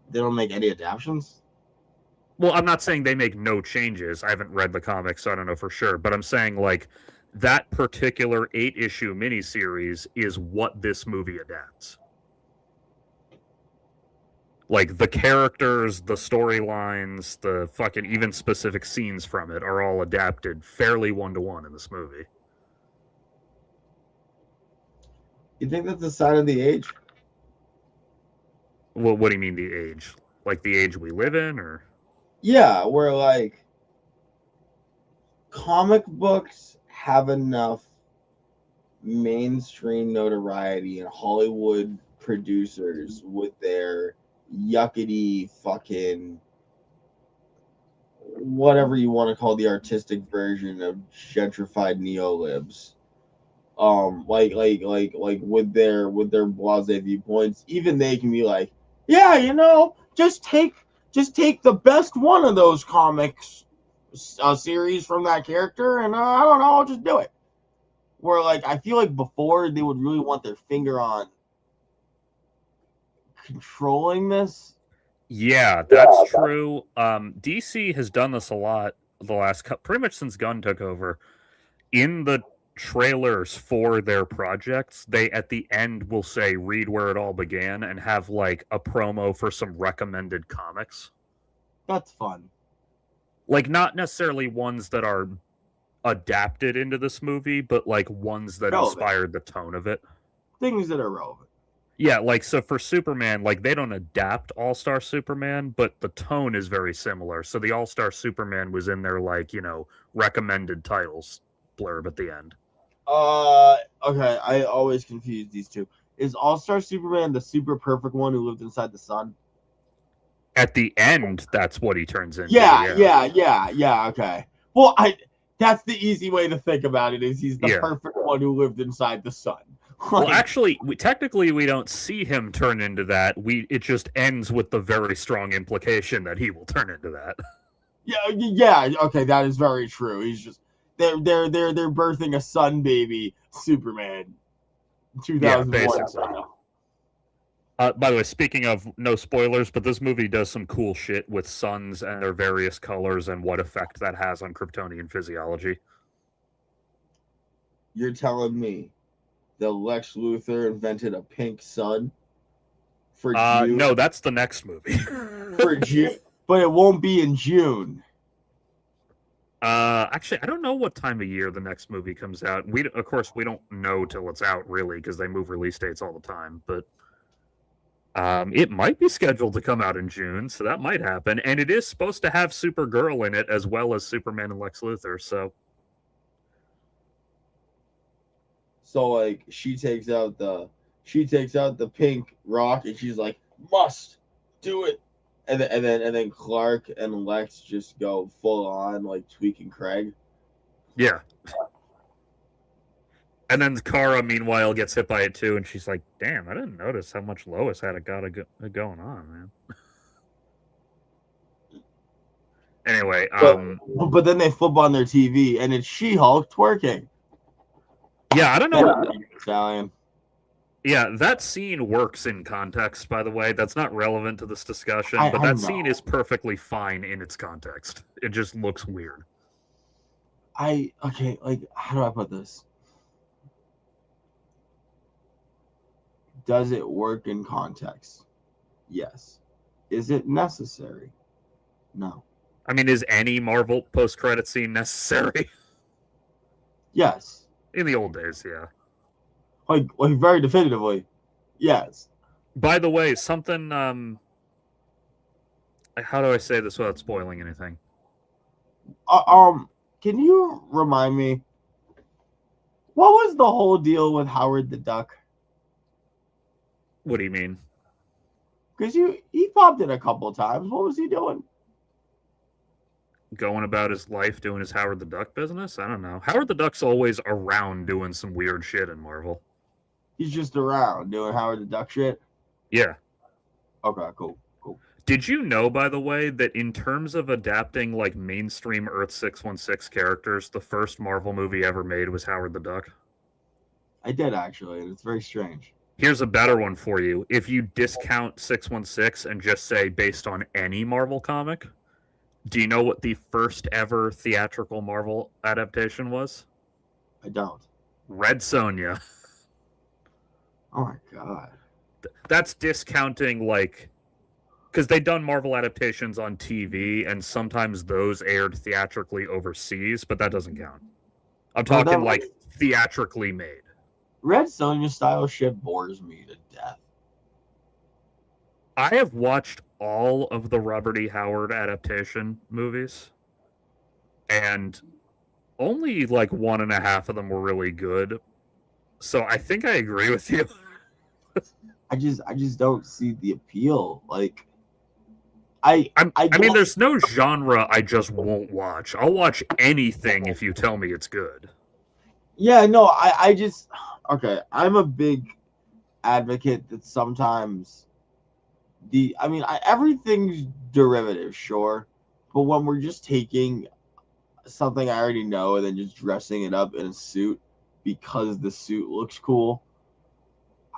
They don't make any adaptations? Well, I'm not saying they make no changes. I haven't read the comics, so I don't know for sure. But I'm saying, like, that particular 8-issue miniseries is what this movie adapts. Like, the characters, the storylines, the fucking even specific scenes from it are all adapted fairly one-to-one in this movie. You think that's a sign of the age? Well, what do you mean, the age? Like, the age we live in, or...? Yeah, where, like, comic books have enough mainstream notoriety and Hollywood producers with their yuckety fucking whatever you want to call the artistic version of gentrified neolibs. Like with their blasé viewpoints, even they can be like, yeah, you know, just take the best one of those comics series from that character, and I don't know, I'll just do it. Where, like, I feel like before they would really want their finger on controlling this. Yeah, that's true. DC has done this a lot the last pretty much since Gunn took over. In the trailers for their projects, they at the end will say read where it all began and have like a promo for some recommended comics. That's fun. Like, not necessarily ones that are adapted into this movie, but like ones that inspired the tone of it. Things that are relevant. Yeah, like, so for Superman, like, they don't adapt All-Star Superman, but the tone is very similar. So the All-Star Superman was in their, like, you know, recommended titles blurb at the end. Okay, I always confuse these two. Is All-Star Superman the super perfect one who lived inside the sun? At the end, that's what he turns into. Yeah, okay. Well, that's the easy way to think about it, is he's the perfect one who lived inside the sun. Well, Like, actually, technically, we don't see him turn into that. It just ends with the very strong implication that he will turn into that. yeah, okay, that is very true. He's just they're birthing a sun baby, Superman, Yeah, 2001. basically. By the way, speaking of no spoilers, but this movie does some cool shit with suns and their various colors and what effect that has on Kryptonian physiology. You're telling me that Lex Luthor invented a pink sun for June? No, that's the next movie. For June, but it won't be in June. Actually, I don't know what time of year the next movie comes out. Of course, we don't know till it's out, really, because they move release dates all the time. But it might be scheduled to come out in June, so that might happen. And it is supposed to have Supergirl in it as well as Superman and Lex Luthor. So like she takes out the pink rock and she's like, must do it. And then Clark and Lex just go full on like tweaking Craig. Yeah. And then Kara, meanwhile, gets hit by it too, and she's like, "Damn, I didn't notice how much Lois had going on, man." Anyway, But then they flip on their TV and it's She-Hulk twerking. yeah, I don't know. Italian. Yeah, that scene works in context, by the way. That's not relevant to this discussion, but that scene is perfectly fine in its context. It just looks weird. Okay, like, how do I put this? Does it work in context? Yes. Is it necessary? No. I mean, is any Marvel post-credit scene necessary? Yes. In the old days, yeah. Like very definitively, yes. By the way, something, how do I say this without spoiling anything? Can you remind me, what was the whole deal with Howard the Duck? What do you mean? Because he popped in a couple times. What was he doing? Going about his life doing his Howard the Duck business? I don't know. Howard the Duck's always around doing some weird shit in Marvel. He's just around doing Howard the Duck shit? Yeah. Okay, cool. Did you know, by the way, that in terms of adapting like mainstream Earth 616 characters, the first Marvel movie ever made was Howard the Duck? I did, actually, and it's very strange. Here's a better one for you. If you discount 616 and just say based on any Marvel comic, do you know what the first ever theatrical Marvel adaptation was? I don't. Red Sonja. Oh my god. That's discounting, like, because they'd done Marvel adaptations on TV, and sometimes those aired theatrically overseas, but that doesn't count. I'm talking, like, theatrically made. Red Sonja style shit bores me to death. I have watched all of the Robert E. Howard adaptation movies, and only, like, 1.5 of them were really good. So I think I agree with you. I just don't see the appeal. Like, I mean, there's no genre I just won't watch. I'll watch anything if you tell me it's good. Yeah, no, I just okay. I'm a big advocate that sometimes everything's derivative, sure, but when we're just taking something I already know and then just dressing it up in a suit because the suit looks cool.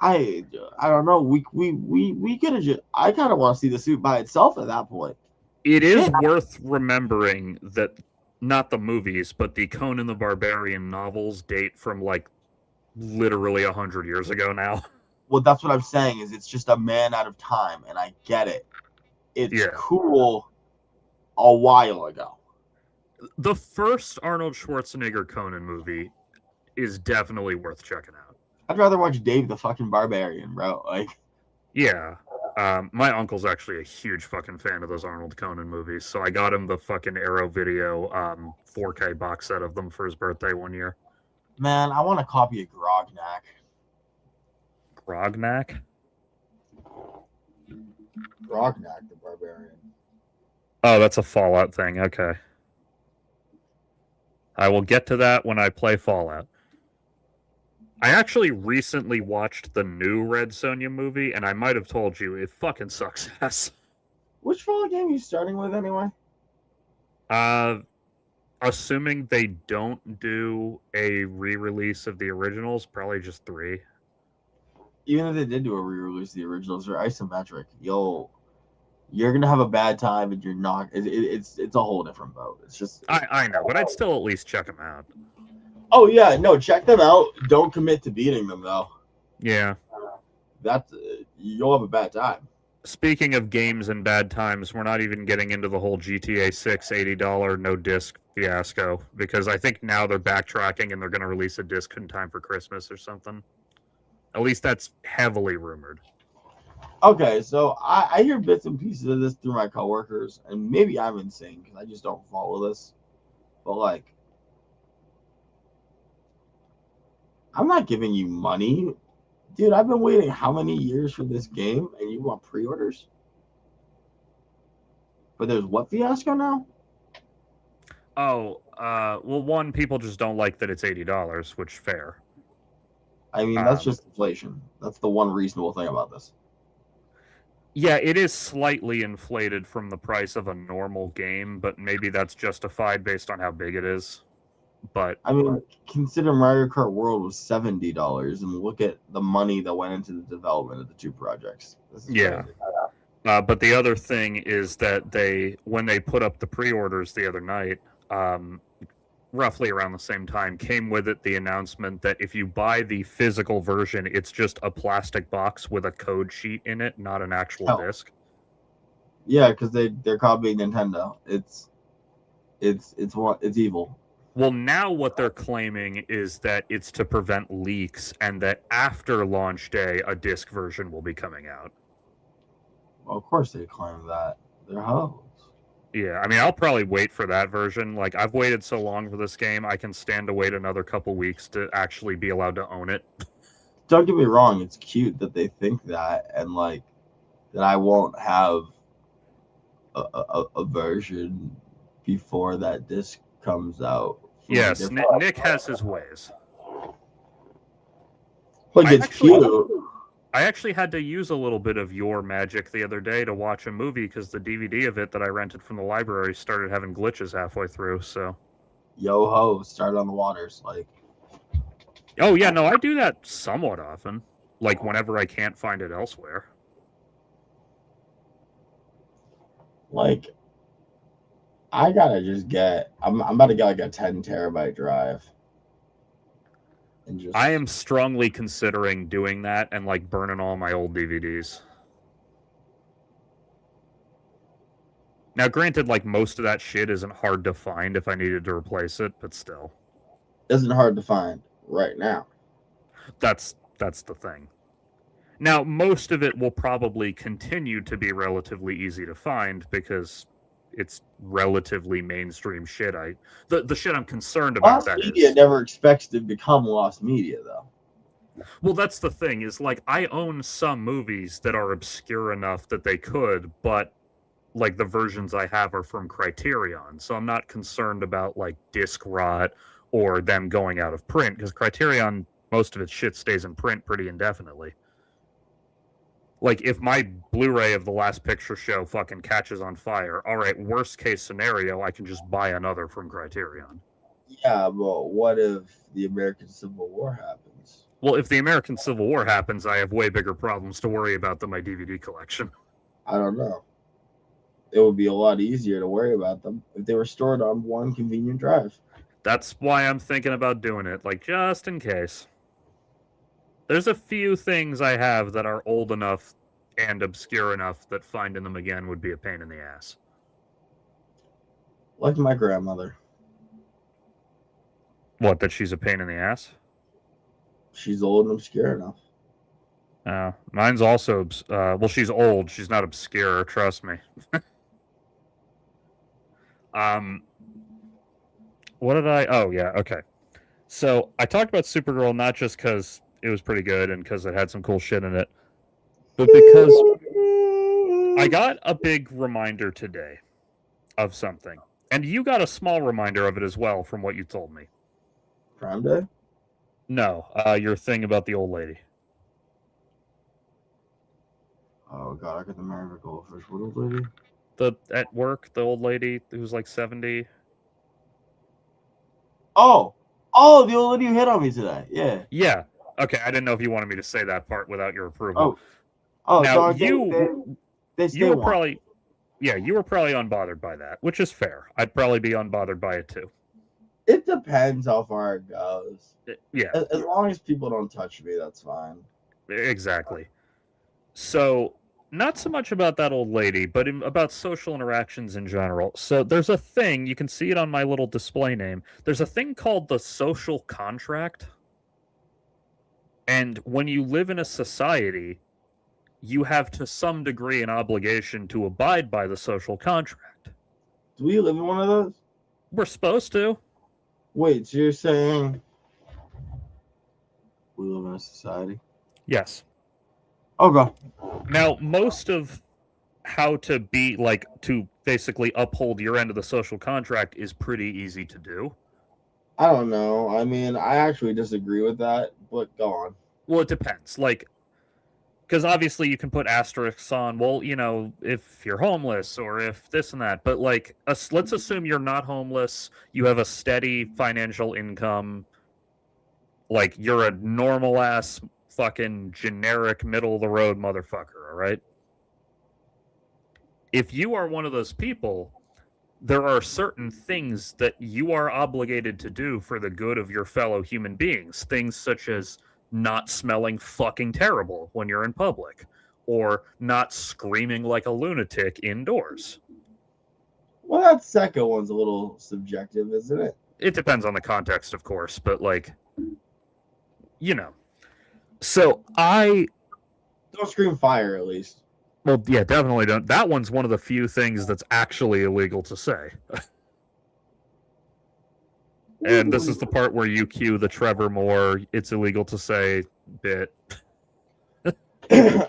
I don't know. We could have just. I kind of want to see the suit by itself at that point. It is worth remembering that not the movies, but the Conan the Barbarian novels date from like literally 100 years ago now. Well, that's what I'm saying. Is it's just a man out of time, and I get it. It's cool. A while ago. The first Arnold Schwarzenegger Conan movie is definitely worth checking out. I'd rather watch Dave the fucking Barbarian, bro. Like, yeah. My uncle's actually a huge fucking fan of those Arnold Conan movies, so I got him the fucking Arrow Video 4K box set of them for his birthday one year. Man, I want a copy of Grognak. Grognak? Grognak the Barbarian. Oh, that's a Fallout thing. Okay. I will get to that when I play Fallout. I actually recently watched the new Red Sonja movie, and I might have told you it fucking sucks ass. Which Fallout game are you starting with anyway? Assuming they don't do a re-release of the originals, probably just 3. Even if they did do a re-release, the originals are isometric. You're gonna have a bad time, and you're not. It's a whole different boat. It's just. I know, but I'd still at least check them out. Oh yeah, no, check them out. Don't commit to beating them though. Yeah. That's you'll have a bad time. Speaking of games and bad times, we're not even getting into the whole GTA 6 $80 no disc fiasco, because I think now they're backtracking and they're going to release a disc in time for Christmas or something. At least that's heavily rumored. Okay, so I hear bits and pieces of this through my coworkers, and maybe I'm insane because I just don't follow this. But like, I'm not giving you money. Dude, I've been waiting how many years for this game, and you want pre-orders? But there's what fiasco now? Oh, well, one, people just don't like that it's $80, which fair. I mean, that's just inflation. That's the one reasonable thing about this. Yeah, it is slightly inflated from the price of a normal game, but maybe that's justified based on how big it is. But I mean, consider Mario Kart World was $70, and look at the money that went into the development of the 2 projects. This is yeah. crazy. But the other thing is that when they put up the pre-orders the other night, roughly around the same time, came with it the announcement that if you buy the physical version, it's just a plastic box with a code sheet in it, not an actual disc. Yeah, because they're copying Nintendo. It's evil. Well, now what they're claiming is that it's to prevent leaks, and that after launch day, a disc version will be coming out. Well, of course they claim that. They're hoes. Yeah, I mean, I'll probably wait for that version. Like, I've waited so long for this game, I can stand to wait another couple weeks to actually be allowed to own it. Don't get me wrong, it's cute that they think that, and like that I won't have a version before that disc comes out. Yes, Nick has his ways. Like, it's cute. I actually had to use a little bit of your magic the other day to watch a movie because the DVD of it that I rented from the library started having glitches halfway through, so... Yo ho, start on the waters, like... Oh yeah, no, I do that somewhat often. Like, whenever I can't find it elsewhere. Like... I gotta just get... I'm about to get like a 10 terabyte drive. And just... I am strongly considering doing that and like burning all my old DVDs. Now, granted, like most of that shit isn't hard to find if I needed to replace it, but still. Isn't hard to find right now. That's the thing. Now, most of it will probably continue to be relatively easy to find because it's relatively mainstream shit. The shit I'm concerned about Lost media never expects to become lost media, though. Well, that's the thing, is like I own some movies that are obscure enough that they could, but like the versions I have are from Criterion, so I'm not concerned about like disc rot or them going out of print, because Criterion, most of its shit stays in print pretty indefinitely. Like, if my Blu-ray of The Last Picture Show fucking catches on fire, all right, worst case scenario, I can just buy another from Criterion. Yeah, but what if the American Civil War happens? Well, if the American Civil War happens, I have way bigger problems to worry about than my DVD collection. I don't know. It would be a lot easier to worry about them if they were stored on one convenient drive. That's why I'm thinking about doing it, like, just in case. There's a few things I have that are old enough and obscure enough that finding them again would be a pain in the ass. Like my grandmother. What, that she's a pain in the ass? She's old and obscure enough. Mine's also, well, she's old. She's not obscure, trust me. What did I... Oh, yeah, okay. So, I talked about Supergirl not just because it was pretty good and because it had some cool shit in it, but because I got a big reminder today of something. And you got a small reminder of it as well from what you told me. Prime Day? No, your thing about the old lady. Oh god, I got the marry a goldfish. What old lady? At work, the old lady who's like 70. Oh, the old lady who hit on me today. Yeah. Yeah. Okay, I didn't know if you wanted me to say that part without your approval. Oh, Now, so you they were want. probably, yeah, you were probably unbothered by that, which is fair. I'd probably be unbothered by it too. It depends how far it goes. Yeah, As long as people don't touch me, that's fine. exactly. So, not so much about that old lady, but about social interactions in general. So, there's a thing, you can see it on my little display name. There's a thing called the social contract. And when you live in a society, you have to some degree an obligation to abide by the social contract. Do we live in one of those? We're supposed to. Wait, so you're saying we live in a society? Yes. Okay. Now, most of how to be like to basically uphold your end of the social contract is pretty easy to do. I don't know. I mean, I actually disagree with that, but go on. Well, it depends. Like, because obviously you can put asterisks on, well, you know, if you're homeless or if this and that. But like, let's assume you're not homeless. You have a steady financial income. Like, you're a normal ass fucking generic middle of the road motherfucker. All right. If you are one of those people, there are certain things that you are obligated to do for the good of your fellow human beings. Things such as not smelling fucking terrible when you're in public, or not screaming like a lunatic indoors. Well, that second one's a little subjective, isn't it? It depends on the context, of course, but like, you know. So don't scream fire, at least. Well, yeah, definitely don't. That one's one of the few things that's actually illegal to say. And this is the part where you cue the Trevor Moore, it's illegal to say bit.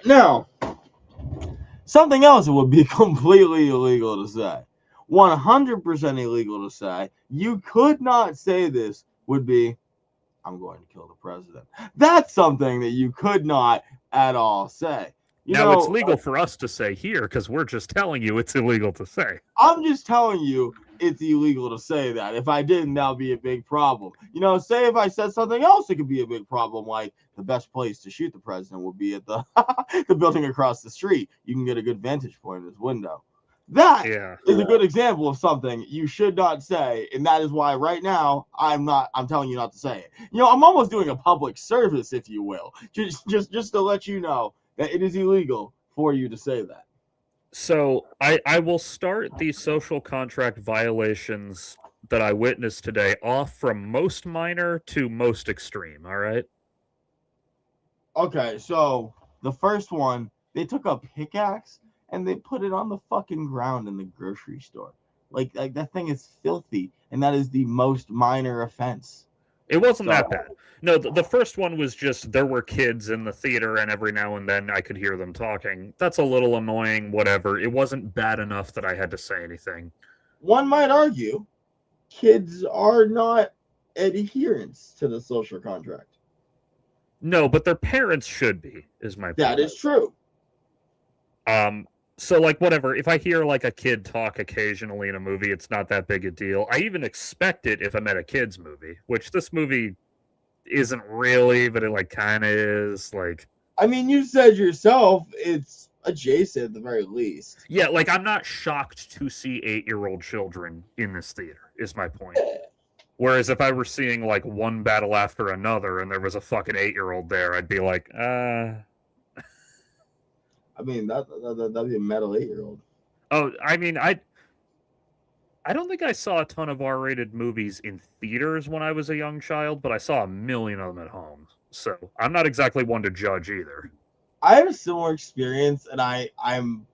Now, something else would be completely illegal to say. 100% illegal to say. You could not say this would be, I'm going to kill the president. That's something that you could not at all say. Now, it's legal for us to say here because we're just telling you it's illegal to say. I'm just telling you it's illegal to say that. If I didn't, that would be a big problem. You know, say if I said something else, it could be a big problem, like the best place to shoot the president would be at the the building across the street. You can get a good vantage point in his window. That is a good example of something you should not say, and that is why right now I'm telling you not to say it. You know, I'm almost doing a public service, if you will, just to let you know that it is illegal for you to say that. So I will start the social contract violations that I witnessed today off from most minor to most extreme, all right? Okay, so the first one, they took a pickaxe and they put it on the fucking ground in the grocery store. Like that thing is filthy, and that is the most minor offense. It wasn't that bad. No, the first one was just there were kids in the theater, and every now and then I could hear them talking. That's a little annoying, whatever. It wasn't bad enough that I had to say anything. One might argue kids are not adherents to the social contract. No, but their parents should be, is my point. That is true. So, like, whatever, if I hear, like, a kid talk occasionally in a movie, it's not that big a deal. I even expect it if I'm at a kid's movie, which this movie isn't really, but it, like, kind of is, like... I mean, you said yourself, it's adjacent at the very least. Yeah, like, I'm not shocked to see 8-year-old children in this theater, is my point. Whereas if I were seeing, like, one battle after another and there was a fucking 8-year-old there, I'd be like, I mean, that'd be a metal 8-year-old. Oh, I mean, I don't think I saw a ton of R-rated movies in theaters when I was a young child, but I saw a million of them at home. So I'm not exactly one to judge either. I have a similar experience, and I'm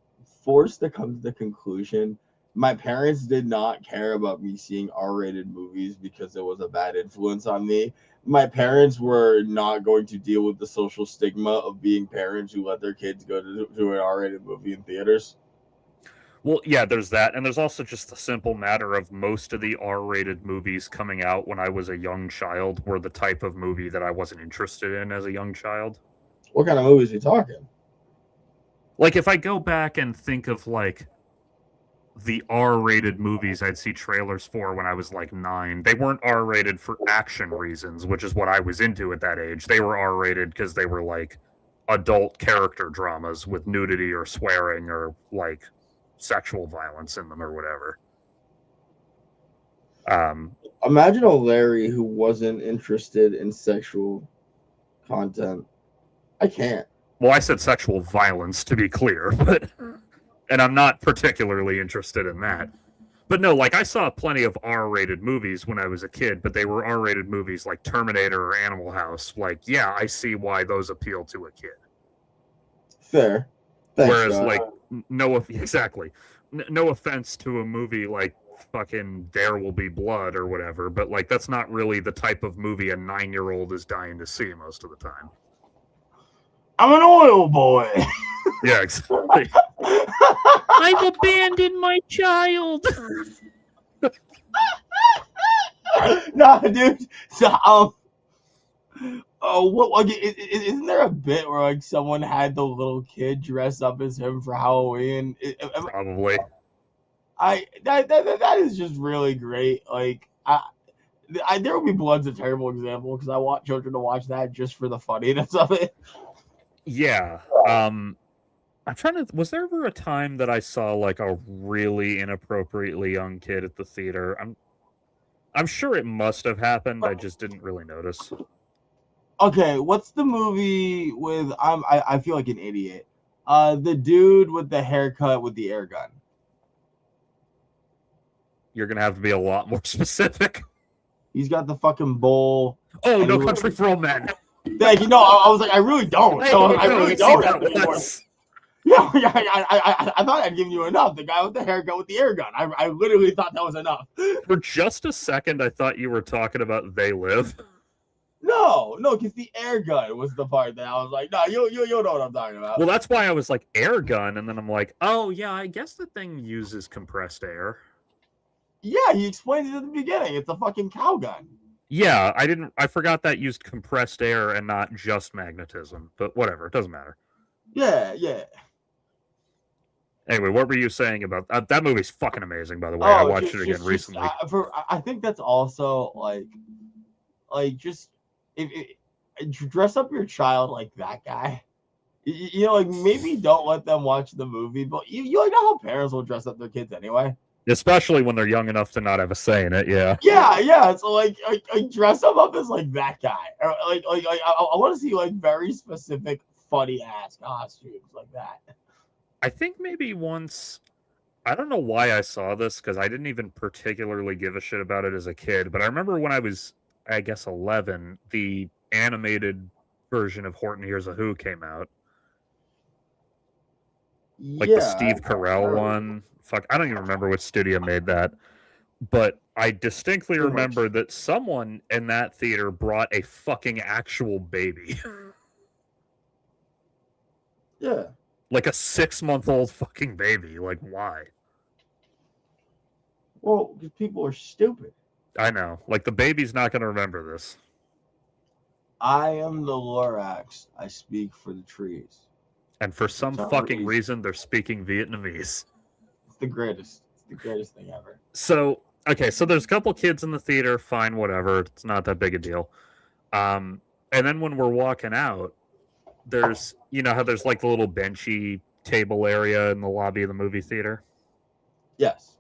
forced to come to the conclusion my parents did not care about me seeing R-rated movies because it was a bad influence on me. My parents were not going to deal with the social stigma of being parents who let their kids go to an R-rated movie in theaters. Well, yeah, there's that, and there's also just the simple matter of most of the R-rated movies coming out when I was a young child were the type of movie that I wasn't interested in as a young child. What kind of movies are you talking? Like, if I go back and think of, like, the R-rated movies I'd see trailers for when I was, like, 9, they weren't R-rated for action reasons, which is what I was into at that age. They were R-rated because they were, like, adult character dramas with nudity or swearing or, like, sexual violence in them or whatever. Imagine a Larry who wasn't interested in sexual content. I can't. Well, I said sexual violence, to be clear, but and I'm not particularly interested in that. But no, like I saw plenty of R-rated movies when I was a kid, but they were R-rated movies like Terminator or Animal House. Like, yeah, I see why those appeal to a kid. Fair. Thanks, Whereas, Scott. like, no offense to a movie like fucking There Will Be Blood or whatever, but like that's not really the type of movie a 9-year-old is dying to see most of the time. I'm an oil boy. Yeah, exactly. I've abandoned my child. Nah, dude. So, what? Like, isn't there a bit where like someone had the little kid dress up as him for Halloween? Probably. That is just really great. Like, There Will Be Blood's a terrible example because I want children to watch that just for the funniness of it. Yeah. I'm trying to. Was there ever a time that I saw like a really inappropriately young kid at the theater? I'm sure it must have happened. I just didn't really notice. Okay, what's the movie with I feel like an idiot. The dude with the haircut with the air gun. You're gonna have to be a lot more specific. He's got the fucking bowl. Oh, And No he Country for Old Men. Thank you. No, I was like, I really don't. Hey, So I I really see don't that have anymore. was- Yeah, I thought I'd given you enough. The guy with the haircut with the air gun. I literally thought that was enough. For just a second, I thought you were talking about They Live. No, because the air gun was the part that I was like, no, you know what I'm talking about. Well, that's why I was like air gun, and then I'm like, oh yeah, I guess the thing uses compressed air. Yeah, he explained it at the beginning. It's a fucking cow gun. Yeah, I forgot that used compressed air and not just magnetism. But whatever, it doesn't matter. Yeah. Anyway, what were you saying about that movie's fucking amazing, by the way. I watched it again recently. I think that's also like just if dress up your child like that guy. You know, like maybe don't let them watch the movie, but you like know how parents will dress up their kids anyway. Especially when they're young enough to not have a say in it, yeah. Yeah. So like dress them up as like that guy, or like I want to see like very specific funny ass costumes like that. I think maybe once, I don't know why I saw this because I didn't even particularly give a shit about it as a kid, but I remember when I was, I guess, 11, the animated version of Horton Hears a Who came out. Like the Steve Carell one. Fuck, I don't even remember which studio made that. But I distinctly remember that someone in that theater brought a fucking actual baby. Yeah. Like a 6-month-old fucking baby. Like, why? Well, because people are stupid. I know. Like, the baby's not going to remember this. I am the Lorax. I speak for the trees. And for some fucking reason, they're speaking Vietnamese. It's the greatest. It's the greatest thing ever. So, okay, so there's a couple kids in the theater. Fine, whatever. It's not that big a deal. And then when we're walking out, there's, you know how there's like the little benchy table area in the lobby of the movie theater? Yes.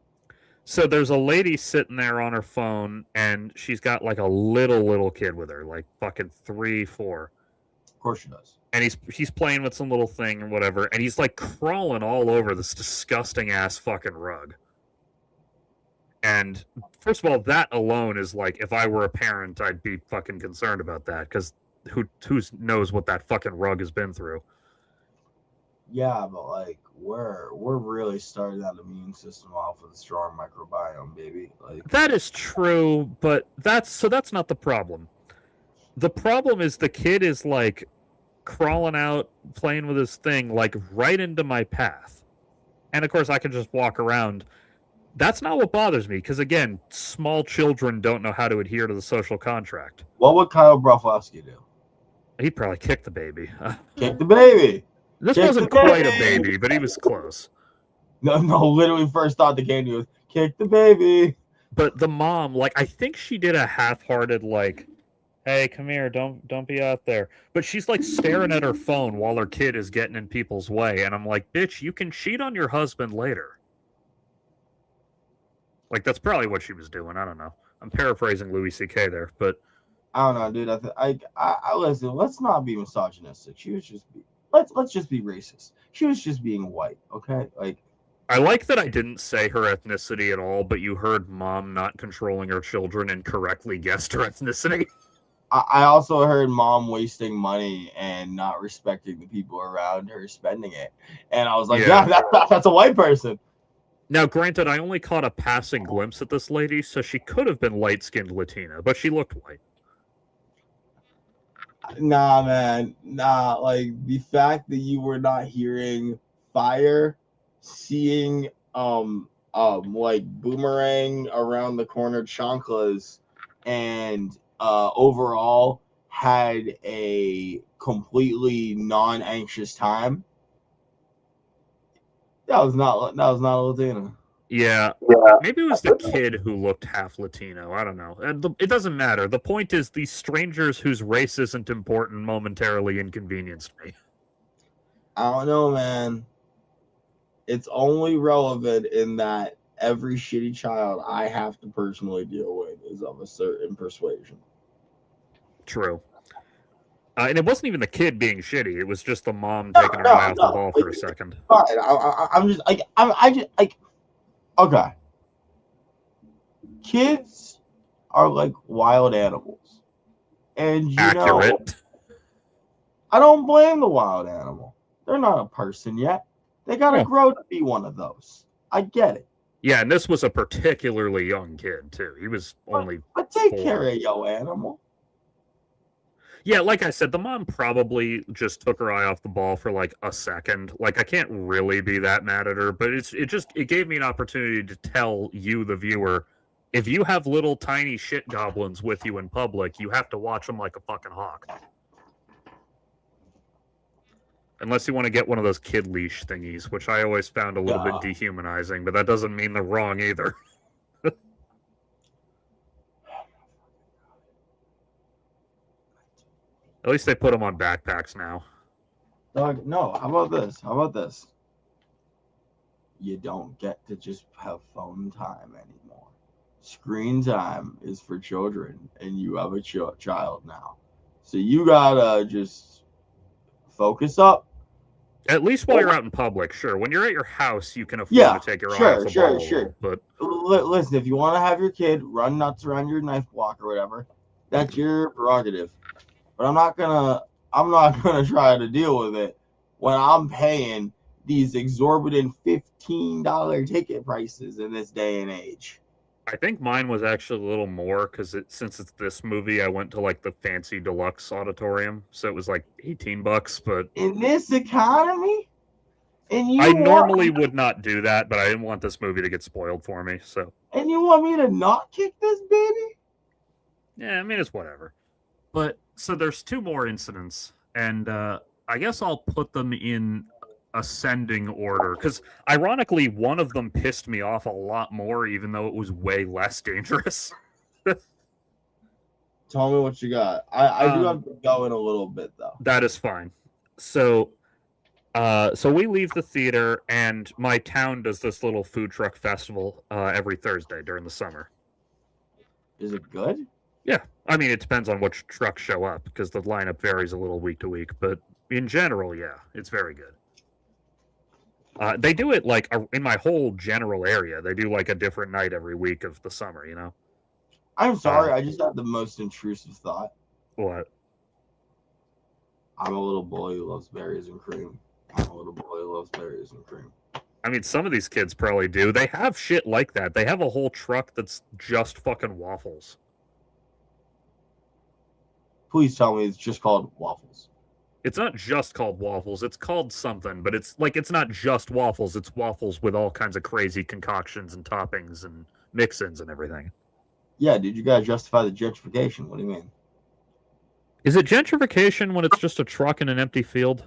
So there's a lady sitting there on her phone, and she's got like a little kid with her, like fucking 3, 4. Of course she does. And he's playing with some little thing or whatever, and he's like crawling all over this disgusting ass fucking rug. And first of all, that alone is like, if I were a parent, I'd be fucking concerned about that, because who knows what that fucking rug has been through. Yeah, but like we're really starting that immune system off with a strong microbiome, baby. Like that is true, but that's not the problem. The problem is the kid is like crawling out, playing with his thing, like right into my path. And of course, I can just walk around. That's not what bothers me, because again, small children don't know how to adhere to the social contract. What would Kyle Broflovsky do? He'd probably kick the baby. Kick the baby. This Kick wasn't the quite a baby. baby, but he was close. No, literally first thought the candy was kick the baby. But the mom, like, I think she did a half-hearted, like, hey, come here, don't be out there. But she's like staring at her phone while her kid is getting in people's way, and I'm like, bitch, you can cheat on your husband later. Like, that's probably what she was doing. I don't know. I'm paraphrasing Louis C.K. there, but I don't know, dude. I listen. Let's not be misogynistic. She was just let's just be racist. She was just being white, okay? Like, I like that I didn't say her ethnicity at all, but you heard mom not controlling her children and correctly guessed her ethnicity. I also heard mom wasting money and not respecting the people around her spending it, and I was like, Yeah. that's a white person. Now, granted, I only caught a passing glimpse at this lady, so she could have been light-skinned Latina, but she looked white. Nah, man, nah. Like the fact that you were not hearing fire, seeing like boomerang around the corner chanclas, and overall had a completely non-anxious time. That was not Latina. Yeah, maybe it was the kid who looked half Latino. I don't know. It doesn't matter. The point is, these strangers whose race isn't important momentarily inconvenienced me. I don't know, man. It's only relevant in that every shitty child I have to personally deal with is of a certain persuasion. True. And it wasn't even the kid being shitty. It was just the mom taking her eye off the ball for a second. Fine. I'm just like I just like okay. Kids are like wild animals, and you know Accurate. I don't blame the wild animal. They're not a person yet. They gotta Yeah. grow to be one of those. I get it. Yeah, and this was a particularly young kid too. He was only But take 4. care of your animal. Yeah, like I said, the mom probably just took her eye off the ball for like a second. Like, I can't really be that mad at her, but it gave me an opportunity to tell you, the viewer, if you have little tiny shit goblins with you in public, you have to watch them like a fucking hawk. Unless you want to get one of those kid leash thingies, which I always found a little bit dehumanizing, but that doesn't mean they're wrong either. At least they put them on backpacks now. Dog, no, how about this? You don't get to just have phone time anymore. Screen time is for children, and you have a child now. So you gotta just focus up. At least while you're out in public, sure. When you're at your house, you can afford to take your eye off the ball a little, but Listen, if you want to have your kid run nuts around your knife block or whatever, that's your prerogative. But I'm not gonna try to deal with it when I'm paying these exorbitant $15 ticket prices in this day and age. I think mine was actually a little more because since it's this movie, I went to like the fancy deluxe auditorium, so it was like $18. But in this economy, and I normally would not do that, but I didn't want this movie to get spoiled for me. So, and you want me to not kick this baby? Yeah, I mean, it's whatever. But so there's 2 more incidents, and I guess I'll put them in ascending order because ironically one of them pissed me off a lot more, even though it was way less dangerous. Tell me what you got. I do have to go in a little bit though. That is fine. So we leave the theater, and my town does this little food truck festival every Thursday during the summer. Is it good? Yeah, I mean, it depends on which trucks show up because the lineup varies a little week to week, but in general, yeah, it's very good. They do it like in my whole general area. They do like a different night every week of the summer, you know? I'm sorry, I just had the most intrusive thought. What? I'm a little boy who loves berries and cream. I'm a little boy who loves berries and cream. I mean, some of these kids probably do. They have shit like that. They have a whole truck that's just fucking waffles. Please tell me it's just called waffles. It's not just called waffles. It's called something, but it's not just waffles. It's waffles with all kinds of crazy concoctions and toppings and mix-ins and everything. Yeah, dude, you gotta justify the gentrification. What do you mean? Is it gentrification when it's just a truck in an empty field?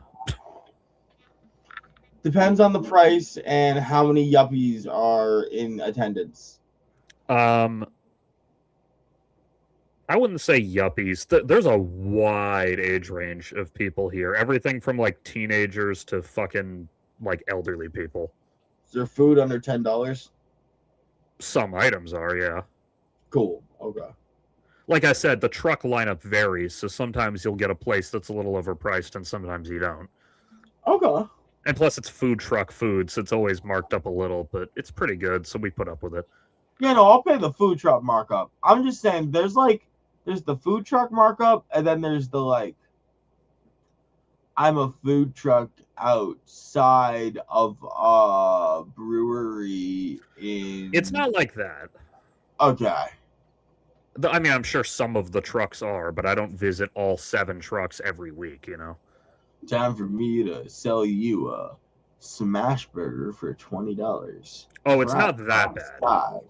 Depends on the price and how many yuppies are in attendance. I wouldn't say yuppies. There's a wide age range of people here. Everything from like teenagers to fucking like elderly people. Is there food under $10? Some items are, yeah. Cool. Okay. Like I said, the truck lineup varies, so sometimes you'll get a place that's a little overpriced and sometimes you don't. Okay. And plus it's food truck food, so it's always marked up a little, but it's pretty good, so we put up with it. Yeah, no, I'll pay the food truck markup. I'm just saying there's the food truck markup and then there's the like I'm a food truck outside of a brewery in It's not like that. Okay. I mean, I'm sure some of the trucks are, but I don't visit all 7 trucks every week, you know? Time for me to sell you a smash burger for $20. Oh, it's Right not that bad. outside.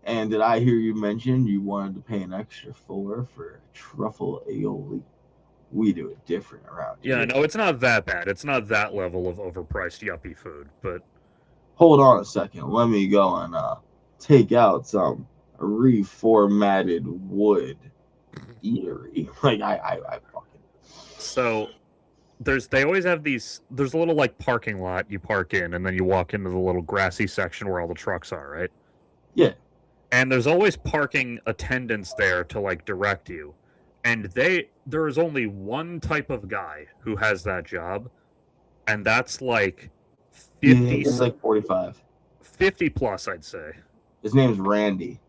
And did I hear you mention you wanted to pay an extra $4 for truffle aioli? We do it different around here. Yeah, no, it's not that bad. It's not that level of overpriced yuppie food, but Hold on a second. Let me go and take out some reformatted wood eatery. Like I fucking. so they always have there's a little like parking lot you park in, and then you walk into the little grassy section where all the trucks are, right? Yeah. And there's always parking attendants there to like direct you. And there is only one type of guy who has that job, and that's like 50, It's like 45. 50 plus, I'd say. His name's Randy.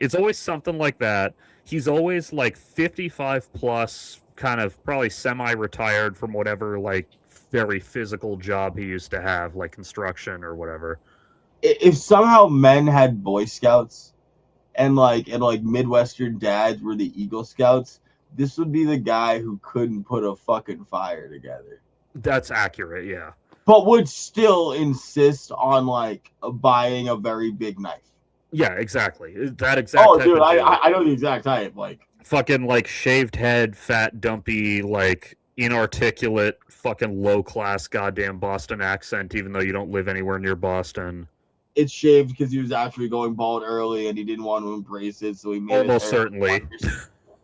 It's always something like that. He's always like 55 plus, kind of probably semi-retired from whatever like very physical job he used to have, like construction or whatever. If somehow men had Boy Scouts and like Midwestern dads were the Eagle Scouts, this would be the guy who couldn't put a fucking fire together. That's accurate, yeah. But would still insist on like buying a very big knife. Yeah, exactly. That exact Oh, type dude, of dude. I know the exact type. Like Fucking like shaved head, fat, dumpy, like inarticulate, fucking low class goddamn Boston accent, even though you don't live anywhere near Boston. it's shaved because he was actually going bald early and he didn't want to embrace it, so he made Almost it certainly.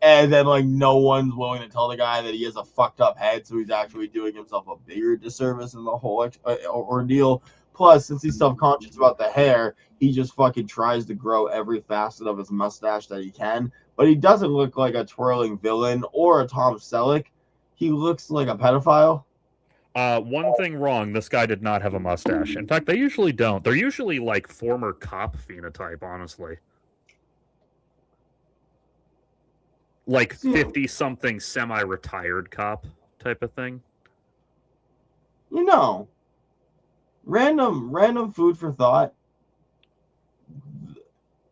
And then like no one's willing to tell the guy that he has a fucked up head, so he's actually doing himself a bigger disservice in the whole ordeal. Plus, since he's self-conscious about the hair, he just fucking tries to grow every facet of his mustache that he can. But he doesn't look like a twirling villain or a Tom Selleck. He looks like a pedophile. One thing wrong, this guy did not have a mustache. In fact, they usually don't. They're usually like former cop phenotype, honestly. Like 50-something semi-retired cop type of thing. You know, random food for thought.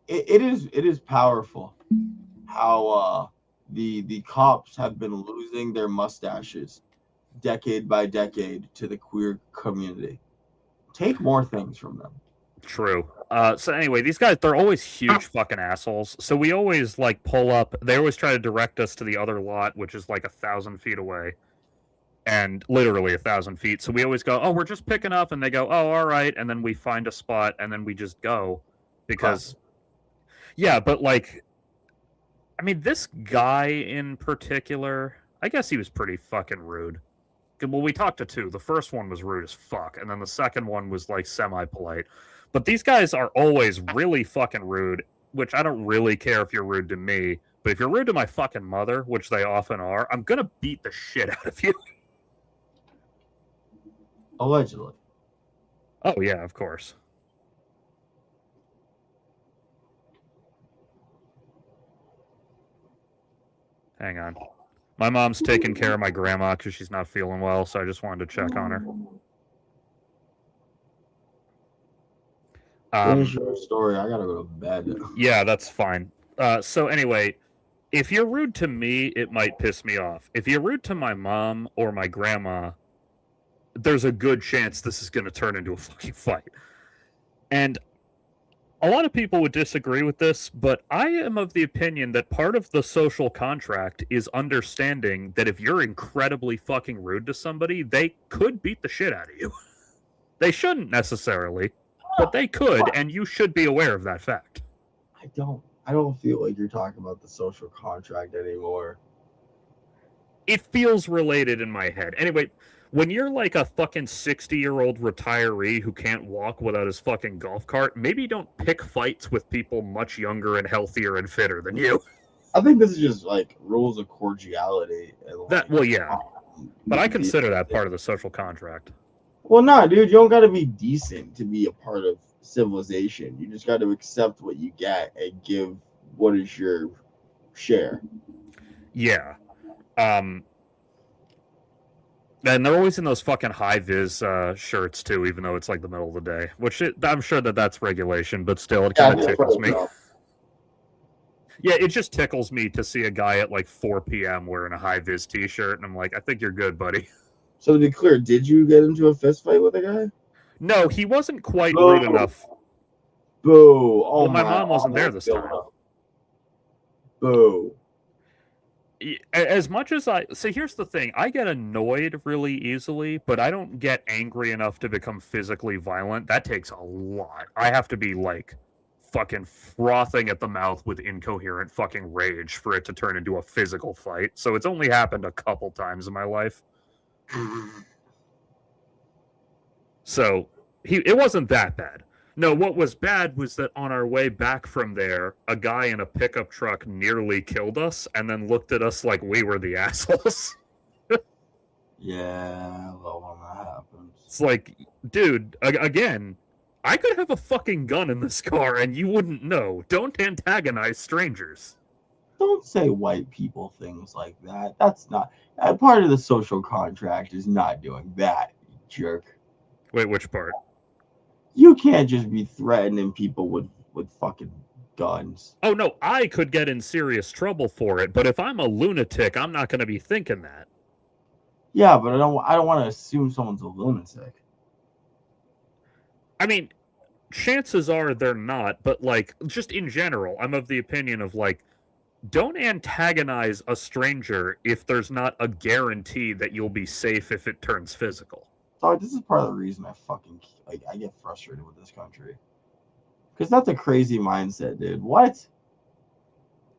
It is powerful how the cops have been losing their mustaches decade by decade to the queer community. Take more things from them. True. So anyway, these guys, they're always huge fucking assholes. So we always like pull up. They always try to direct us to the other lot, which is like 1,000 feet away. And literally 1,000 feet. So we always go, oh, we're just picking up. And they go, oh, all right. And then we find a spot and then we just go. Because, yeah, but like, I mean, this guy in particular, I guess he was pretty fucking rude. Well, we talked to 2. The first one was rude as fuck. And then the second one was like semi-polite. But these guys are always really fucking rude, which I don't really care if you're rude to me. But if you're rude to my fucking mother, which they often are, I'm going to beat the shit out of you. Allegedly. Oh, yeah, of course. Hang on. My mom's taking care of my grandma because she's not feeling well, so I just wanted to check on her. Finish your story. I gotta go to bed. Yeah, that's fine. So anyway, if you're rude to me, it might piss me off. If you're rude to my mom or my grandma, there's a good chance this is going to turn into a fucking fight. And a lot of people would disagree with this, but I am of the opinion that part of the social contract is understanding that if you're incredibly fucking rude to somebody, they could beat the shit out of you. They shouldn't necessarily, but they could, and you should be aware of that fact. I don't feel like you're talking about the social contract anymore. It feels related in my head. Anyway, when you're like a fucking 60-year-old retiree who can't walk without his fucking golf cart, maybe don't pick fights with people much younger and healthier and fitter than you. I think this is just like rules of cordiality. And, That, well, yeah. But I consider that part of the social contract. Well, nah, dude, you don't got to be decent to be a part of civilization. You just got to accept what you get and give what is your share. Yeah. And they're always in those fucking high-vis shirts, too, even though it's like the middle of the day. Which I'm sure that's regulation, but still, it kind of tickles me. Yeah, it just tickles me to see a guy at like 4 p.m. wearing a high-vis t-shirt, and I'm like, I think you're good, buddy. So to be clear, did you get into a fist fight with a guy? No, he wasn't quite rude enough. Boo. Oh, well, my mom wasn't there this time. Boo. As much as see, here's the thing. I get annoyed really easily, but I don't get angry enough to become physically violent. That takes a lot. I have to be like fucking frothing at the mouth with incoherent fucking rage for it to turn into a physical fight. So it's only happened a couple times in my life. So it wasn't that bad. No, what was bad was that on our way back from there, a guy in a pickup truck nearly killed us and then looked at us like we were the assholes. Yeah, well, when that happens. It's like, dude, again, I could have a fucking gun in this car and you wouldn't know. Don't antagonize strangers. Don't say white people things like that. That's not... part of the social contract is not doing that, you jerk. Wait, which part? You can't just be threatening people with fucking guns. Oh, no, I could get in serious trouble for it, but if I'm a lunatic, I'm not going to be thinking that. Yeah, but I don't want to assume someone's a lunatic. I mean, chances are they're not, but, like, just in general, I'm of the opinion of, like, don't antagonize a stranger if there's not a guarantee that you'll be safe if it turns physical. So this is part of the reason I get frustrated with this country. Because that's a crazy mindset, dude. What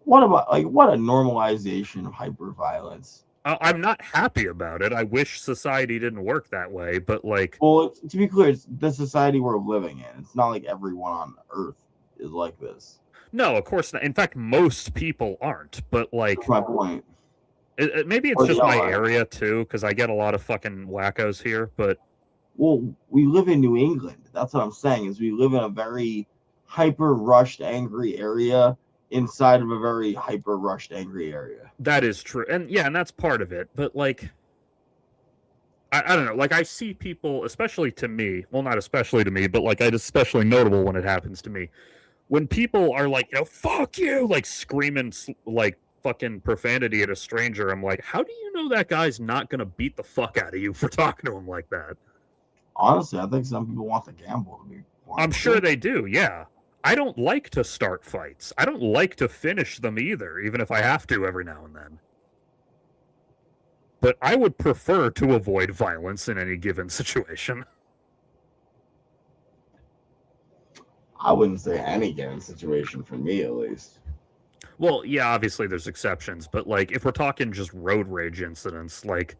about, like, what a normalization of hyper-violence. I'm not happy about it. I wish society didn't work that way, but, like... Well, to be clear, it's the society we're living in. It's not like everyone on Earth is like this. No, of course not. In fact, most people aren't, but, like... That's my point. Maybe it's just my area, too, because I get a lot of fucking wackos here, but... Well, we live in New England. That's what I'm saying, is we live in a very hyper-rushed, angry area inside of a very hyper-rushed, angry area. That is true. And, yeah, and that's part of it. But, like... I don't know. Like, I see people, especially to me... Well, not especially to me, but, like, it's especially notable when it happens to me. When people are like, fuck you! Like, screaming, like, fucking profanity at a stranger, I'm like, how do you know that guy's not gonna beat the fuck out of you for talking to him like that? Honestly, I think some people want the gamble to be... I'm sure they do, yeah. I don't like to start fights. I don't like to finish them either, even if I have to every now and then. But I would prefer to avoid violence in any given situation. I wouldn't say any given situation, for me at least. Well, yeah, obviously there's exceptions, but, like, if we're talking just road rage incidents, like...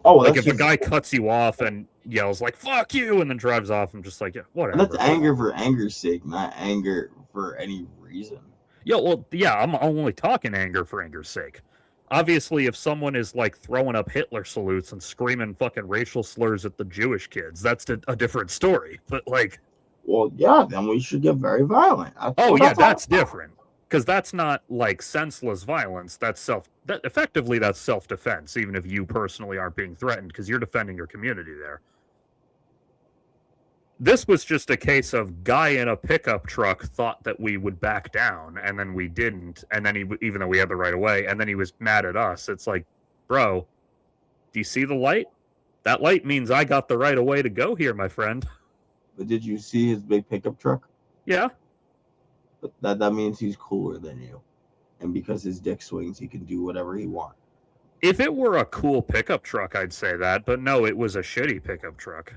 Oh, like, if a guy cuts you off and yells, like, fuck you, and then drives off, I'm just like, yeah, whatever. That's anger for anger's sake, not anger for any reason. Yeah, well, yeah, I'm only talking anger for anger's sake. Obviously, if someone is, like, throwing up Hitler salutes and screaming fucking racial slurs at the Jewish kids, that's a different story. But, like... Well, yeah, then we should get very violent. That's different. Because that's not, like, senseless violence. That's effectively, that's self-defense, even if you personally aren't being threatened, because you're defending your community there. This was just a case of guy in a pickup truck thought that we would back down, and then we didn't. And then even though we had the right of way, and then he was mad at us. It's like, bro, do you see the light? That light means I got the right of way to go here, my friend. But did you see his big pickup truck? Yeah. But that means he's cooler than you. And because his dick swings, he can do whatever he wants. If it were a cool pickup truck, I'd say that. But no, it was a shitty pickup truck.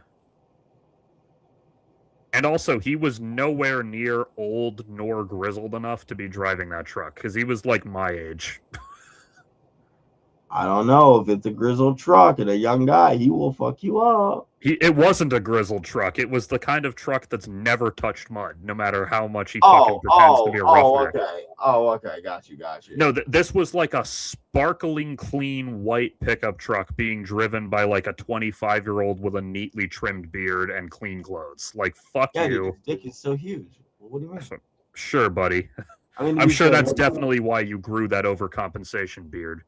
And also, he was nowhere near old nor grizzled enough to be driving that truck, because he was like my age. I don't know. If it's a grizzled truck and a young guy, he will fuck you up. It wasn't a grizzled truck. It was the kind of truck that's never touched mud, no matter how much he fucking pretends to be a roughneck. Okay. Oh, okay. Got you. No, this was like a sparkling clean white pickup truck being driven by like a 25-year-old with a neatly trimmed beard and clean clothes. Like, fuck Yeah, you. dude, his dick is so huge. What do you mean? Sure, buddy. I mean, I'm sure that's definitely why you grew that overcompensation beard.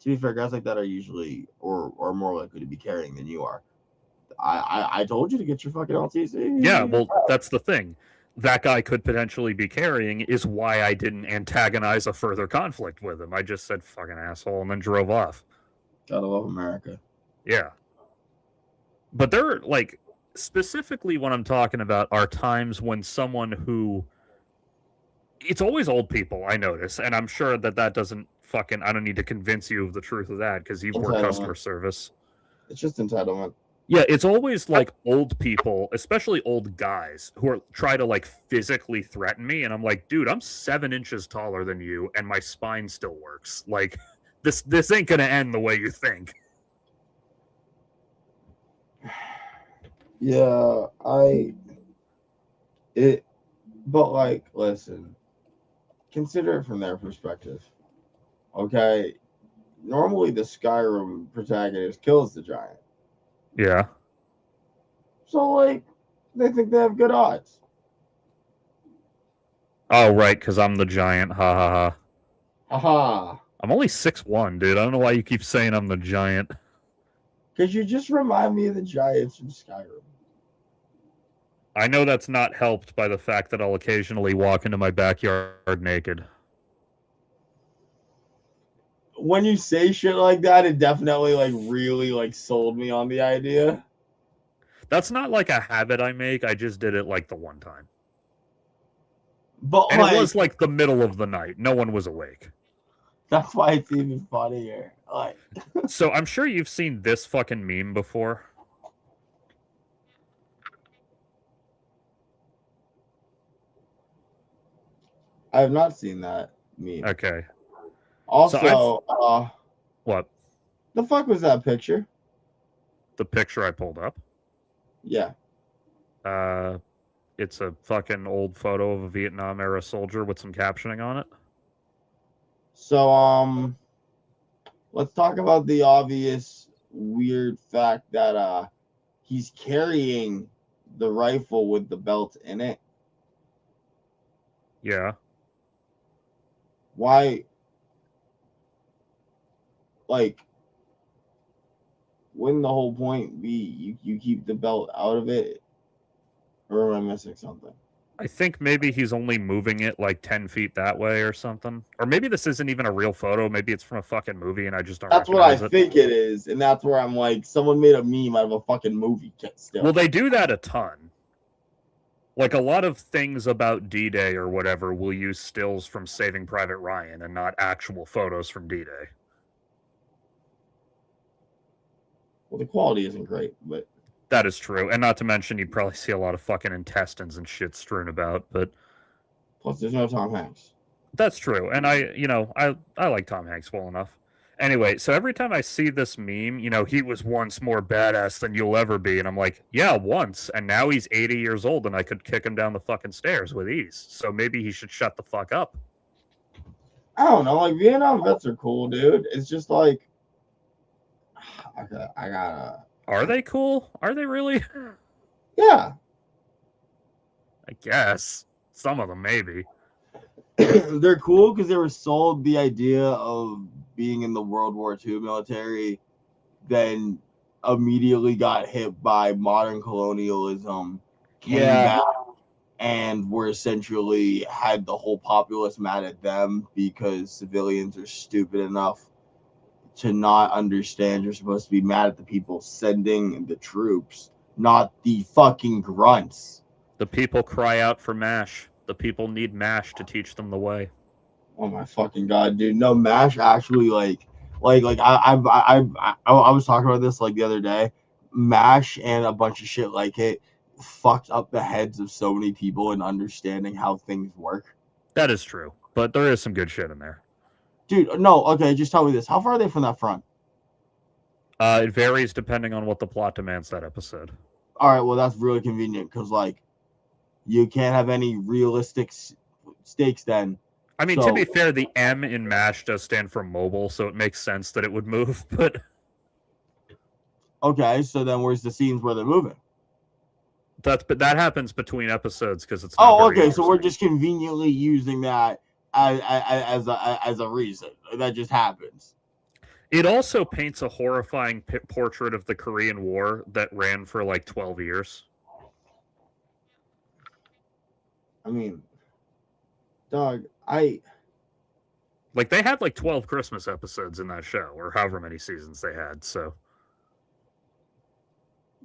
To be fair, guys like that are usually or more likely to be carrying than you are. I told you to get your fucking LTC. Yeah, well, that's the thing. That guy could potentially be carrying is why I didn't antagonize a further conflict with him. I just said fucking asshole and then drove off. Gotta love America. Yeah. But there are, like, specifically what I'm talking about are times when someone who... It's always old people, I notice, and I'm sure that doesn't fucking... I don't need to convince you of the truth of that, because you've worked customer service. It's just entitlement. Yeah, it's always like old people, especially old guys, who are try to like physically threaten me, and I'm like, dude, I'm 7 inches taller than you, and my spine still works. Like, this ain't gonna end the way you think. Yeah, but like, listen, consider it from their perspective. Okay, normally the Skyrim protagonist kills the giant. Yeah. So, like, they think they have good odds. Oh, right, because I'm the giant. Ha ha ha. Haha. I'm only 6'1", dude. I don't know why you keep saying I'm the giant. Because you just remind me of the giants from Skyrim. I know that's not helped by the fact that I'll occasionally walk into my backyard naked. When you say shit like that, it definitely, like, really, like, sold me on the idea. That's not like a habit I make. I just did it like the one time. But And like, it was like the middle of the night. No one was awake. that's why it's even funnier. Like, So I'm sure you've seen this fucking meme before. I have not seen that meme. Okay. Also, What? the fuck was that picture? The picture I pulled up? Yeah. It's a fucking old photo of a Vietnam era soldier with some captioning on it. So, let's talk about the obvious weird fact that he's carrying the rifle with the belt in it. Yeah. Why? Like, wouldn't the whole point be you keep the belt out of it? Or am I missing something? I think maybe he's only moving it like 10 feet that way or something. Or maybe this isn't even a real photo. Maybe it's from a fucking movie and I just don't That's what I recognize it. think it is. And that's where I'm like, someone made a meme out of a fucking movie still. Well, they do that a ton. Like, a lot of things about D-Day or whatever will use stills from Saving Private Ryan and not actual photos from D-Day. Well, the quality isn't great, but That is true. And not to mention, you'd probably see a lot of fucking intestines and shit strewn about, but plus there's no Tom Hanks. that's true. And I like Tom Hanks well enough. Anyway, so every time I see this meme, he was once more badass than you'll ever be. And I'm like, yeah, once. And now he's 80 years old and I could kick him down the fucking stairs with ease. So maybe he should shut the fuck up. I don't know. Like, Vietnam vets are cool, dude. It's just like, I gotta. Are they cool? Are they really? Yeah. I guess. Some of them, maybe. They're cool because they were sold the idea of being in the World War II military, then immediately got hit by modern colonialism, came Yeah. back, and were essentially had the whole populace mad at them because civilians are stupid enough to not understand you're supposed to be mad at the people sending the troops, not the fucking grunts. The people cry out for MASH. The people need MASH to teach them the way. Oh my fucking god, dude! No, MASH actually I was talking about this like the other day. MASH and a bunch of shit like it fucked up the heads of so many people in understanding how things work. That is true, but there is some good shit in there. Dude, no, okay, just tell me this: how far are they from that front? It varies depending on what the plot demands that episode. All right, well that's really convenient because like you can't have any realistic stakes then. I mean, to be fair, the M in MASH does stand for mobile, so it makes sense that it would move, but... Okay, so then where's the scenes where they're moving? But that happens between episodes because it's... okay, so we're just conveniently using that as a reason. That just happens. It also paints a horrifying portrait of the Korean War that ran for like 12 years. I mean, dog, like they had like 12 Christmas episodes in that show, or however many seasons they had. So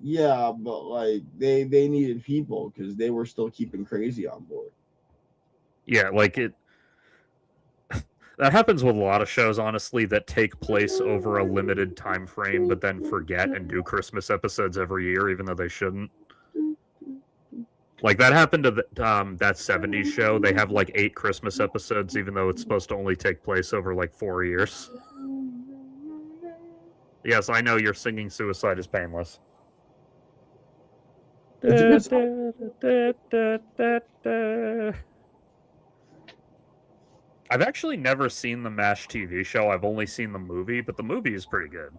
yeah, but like they needed people because they were still keeping crazy on board. Yeah, like it. That happens with a lot of shows, honestly, that take place over a limited time frame, but then forget and do Christmas episodes every year, even though they shouldn't. Like that happened to that 70s show. They have like 8 Christmas episodes, even though it's supposed to only take place over like 4 years. Yes, I know you're singing "Suicide is Painless." I've actually never seen the MASH TV show. I've only seen the movie, but the movie is pretty good.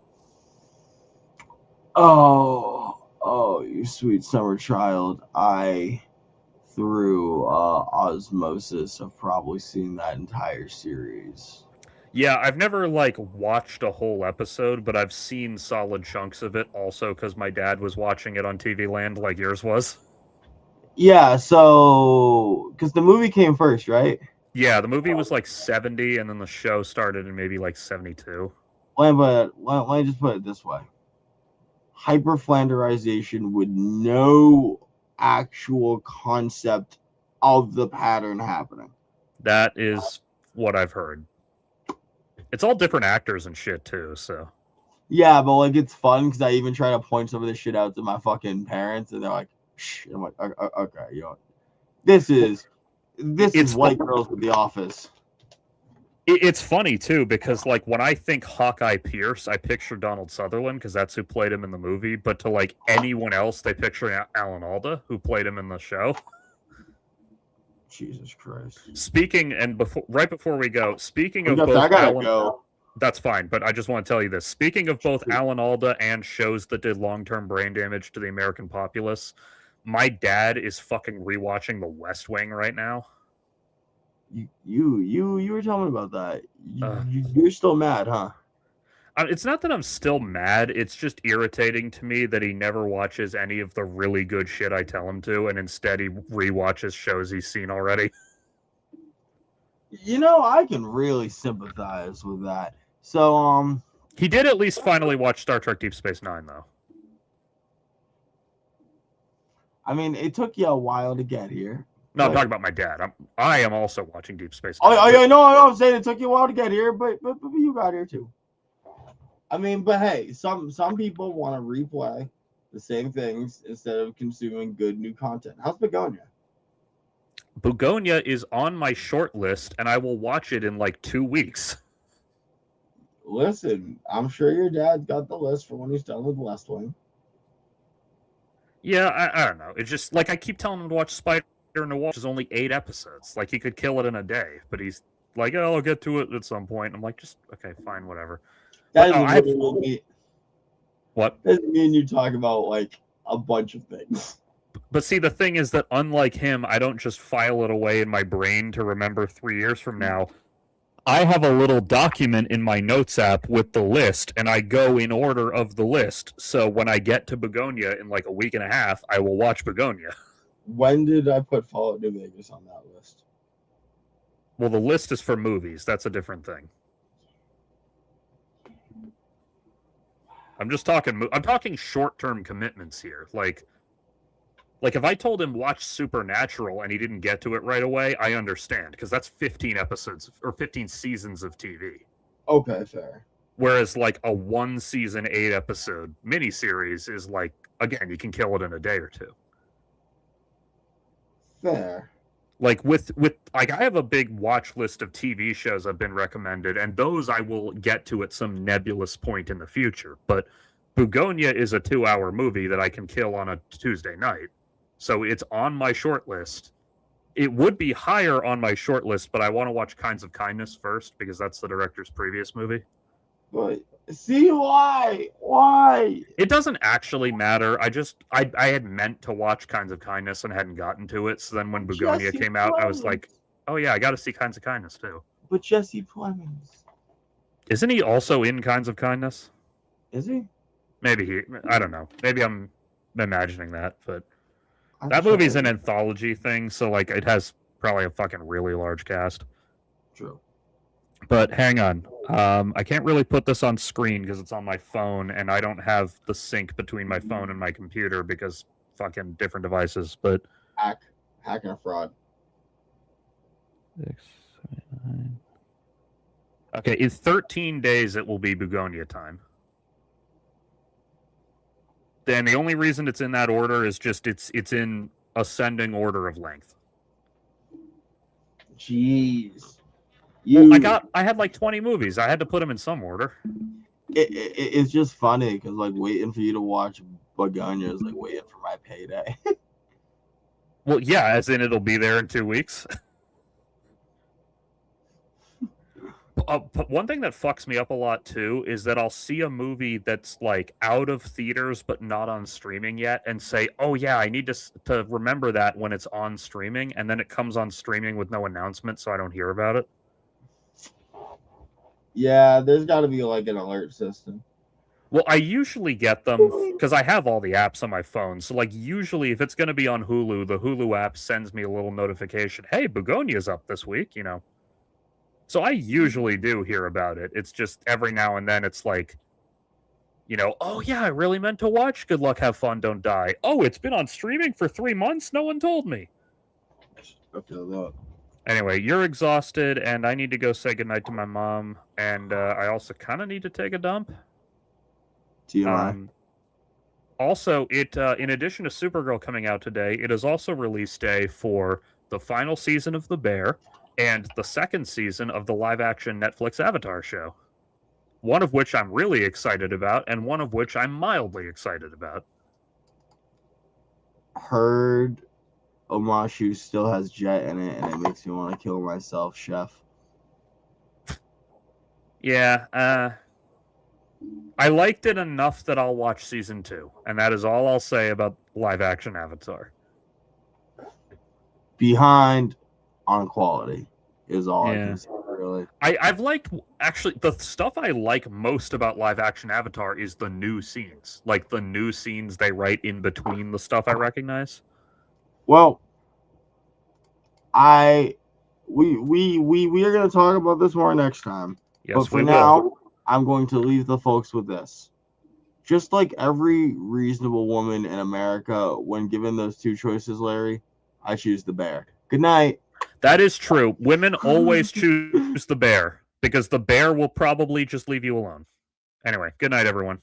Oh, you sweet summer child. I, through osmosis, have probably seen that entire series. Yeah, I've never like watched a whole episode, but I've seen solid chunks of it also because my dad was watching it on TV Land like yours was. Yeah, so because the movie came first, right? Yeah, the movie was like 70, and then the show started in maybe like 72. Let me just put it this way. Hyperflanderization with no actual concept of the pattern happening. That is what I've heard. It's all different actors and shit too, so. Yeah, but like it's fun because I even try to point some of this shit out to my fucking parents, and they're like, "Shh." I'm like, "Okay, you know, this is white girls with The Office." It's funny too because like when I think Hawkeye Pierce, I picture Donald Sutherland because that's who played him in the movie. But to like anyone else, they picture Alan Alda, who played him in the show. Jesus Christ. Right before we go, speaking of both, I gotta go. That's fine, but I just want to tell you this. Speaking of both Alan Alda and shows that did long-term brain damage to the American populace, my dad is fucking rewatching The West Wing right now. You were telling me about that. You're still mad, huh? It's not that I'm still mad. It's just irritating to me that he never watches any of the really good shit I tell him to, and instead he rewatches shows he's seen already. You know, I can really sympathize with that. So, he did at least finally watch Star Trek Deep Space Nine, though. I mean, it took you a while to get here. No, I'm talking about my dad. I am also watching Deep Space Nine. I know. I'm saying it took you a while to get here, but you got here too. I mean, but hey, some people want to replay the same things instead of consuming good new content. How's Begonia? Begonia is on my short list, and I will watch it in like 2 weeks. Listen, I'm sure your dad's got the list for when he's done with West Wing. Yeah, I don't know. It's just like I keep telling him to watch Spider Noir, which is only 8 episodes. Like he could kill it in a day, but he's like, "Oh, I'll get to it at some point." I'm like, "Just okay, fine, whatever." That doesn't mean what? Doesn't mean you talk about like a bunch of things. But see, the thing is that unlike him, I don't just file it away in my brain to remember 3 years from now. I have a little document in my notes app with the list, and I go in order of the list. So when I get to Begonia in like a week and a half, I will watch Begonia. When did I put Fallout New Vegas on that list? Well, the list is for movies. That's a different thing. I'm just talking. I'm talking short-term commitments here. Like if I told him watch Supernatural and he didn't get to it right away, I understand because that's 15 episodes or 15 seasons of TV. Okay, fair. Whereas like a 1-season, 8-episode miniseries is like, again, you can kill it in a day or two. Fair. Like with like I have a big watch list of TV shows I've been recommended, and those I will get to at some nebulous point in the future. But Begonia is a 2-hour movie that I can kill on a Tuesday night. So it's on my short list. It would be higher on my short list, but I want to watch Kinds of Kindness first because that's the director's previous movie. But see why? Why? It doesn't actually matter. I had meant to watch Kinds of Kindness and hadn't gotten to it. So then when Begonia Jesse came out, I was Plemons. like, oh yeah, I got to see Kinds of Kindness too. But Jesse Plemons. Isn't he also in Kinds of Kindness? Is he? Maybe I don't know. Maybe I'm imagining that, but I'm that movie's sorry. an anthology thing, so like it has probably a fucking really large cast. True. But hang on. I can't really put this on screen because it's on my phone, and I don't have the sync between my phone and my computer because fucking different devices. But Hack and a fraud. 6, 9. okay, in 13 days it will be Begonia time. Then the only reason it's in that order is just it's in ascending order of length. Jeez. Well, I had like 20 movies. I had to put them in some order. It's just funny because like waiting for you to watch Begonia is like waiting for my payday. Well, yeah, as in it'll be there in 2 weeks. But one thing that fucks me up a lot too is that I'll see a movie that's like out of theaters but not on streaming yet, and say, "Oh yeah, I need to remember that when it's on streaming," and then it comes on streaming with no announcement, so I don't hear about it. Yeah, there's got to be like an alert system. Well, I usually get them because I have all the apps on my phone. So, like, usually if it's going to be on Hulu, the Hulu app sends me a little notification. Hey, Begonia's up this week, you know. So I usually do hear about it. It's just every now and then it's like, you know, oh yeah, I really meant to watch Good Luck, Have Fun, Don't Die. Oh, it's been on streaming for 3 months. No one told me. I feel that. Anyway, you're exhausted, and I need to go say goodnight to my mom. And I also kind of need to take a dump. TMI. Also, it in addition to Supergirl coming out today, it is also release day for the final season of The Bear and the second season of the live-action Netflix Avatar show. One of which I'm really excited about, and one of which I'm mildly excited about. Heard Omashu still has Jet in it, and it makes me want to kill myself, Chef. Yeah, I liked it enough that I'll watch season 2, and that is all I'll say about live-action Avatar. Behind on quality is all I Yeah. can say, really. I've liked, actually, the stuff I like most about live-action Avatar is the new scenes. Like, the new scenes they write in between the stuff I recognize. Well, we are going to talk about this more next time. Yes, but for we now, will. I'm going to leave the folks with this. Just like every reasonable woman in America, when given those two choices, Larry, I choose the bear. Good night. That is true. Women always choose the bear, because the bear will probably just leave you alone. Anyway, good night, everyone.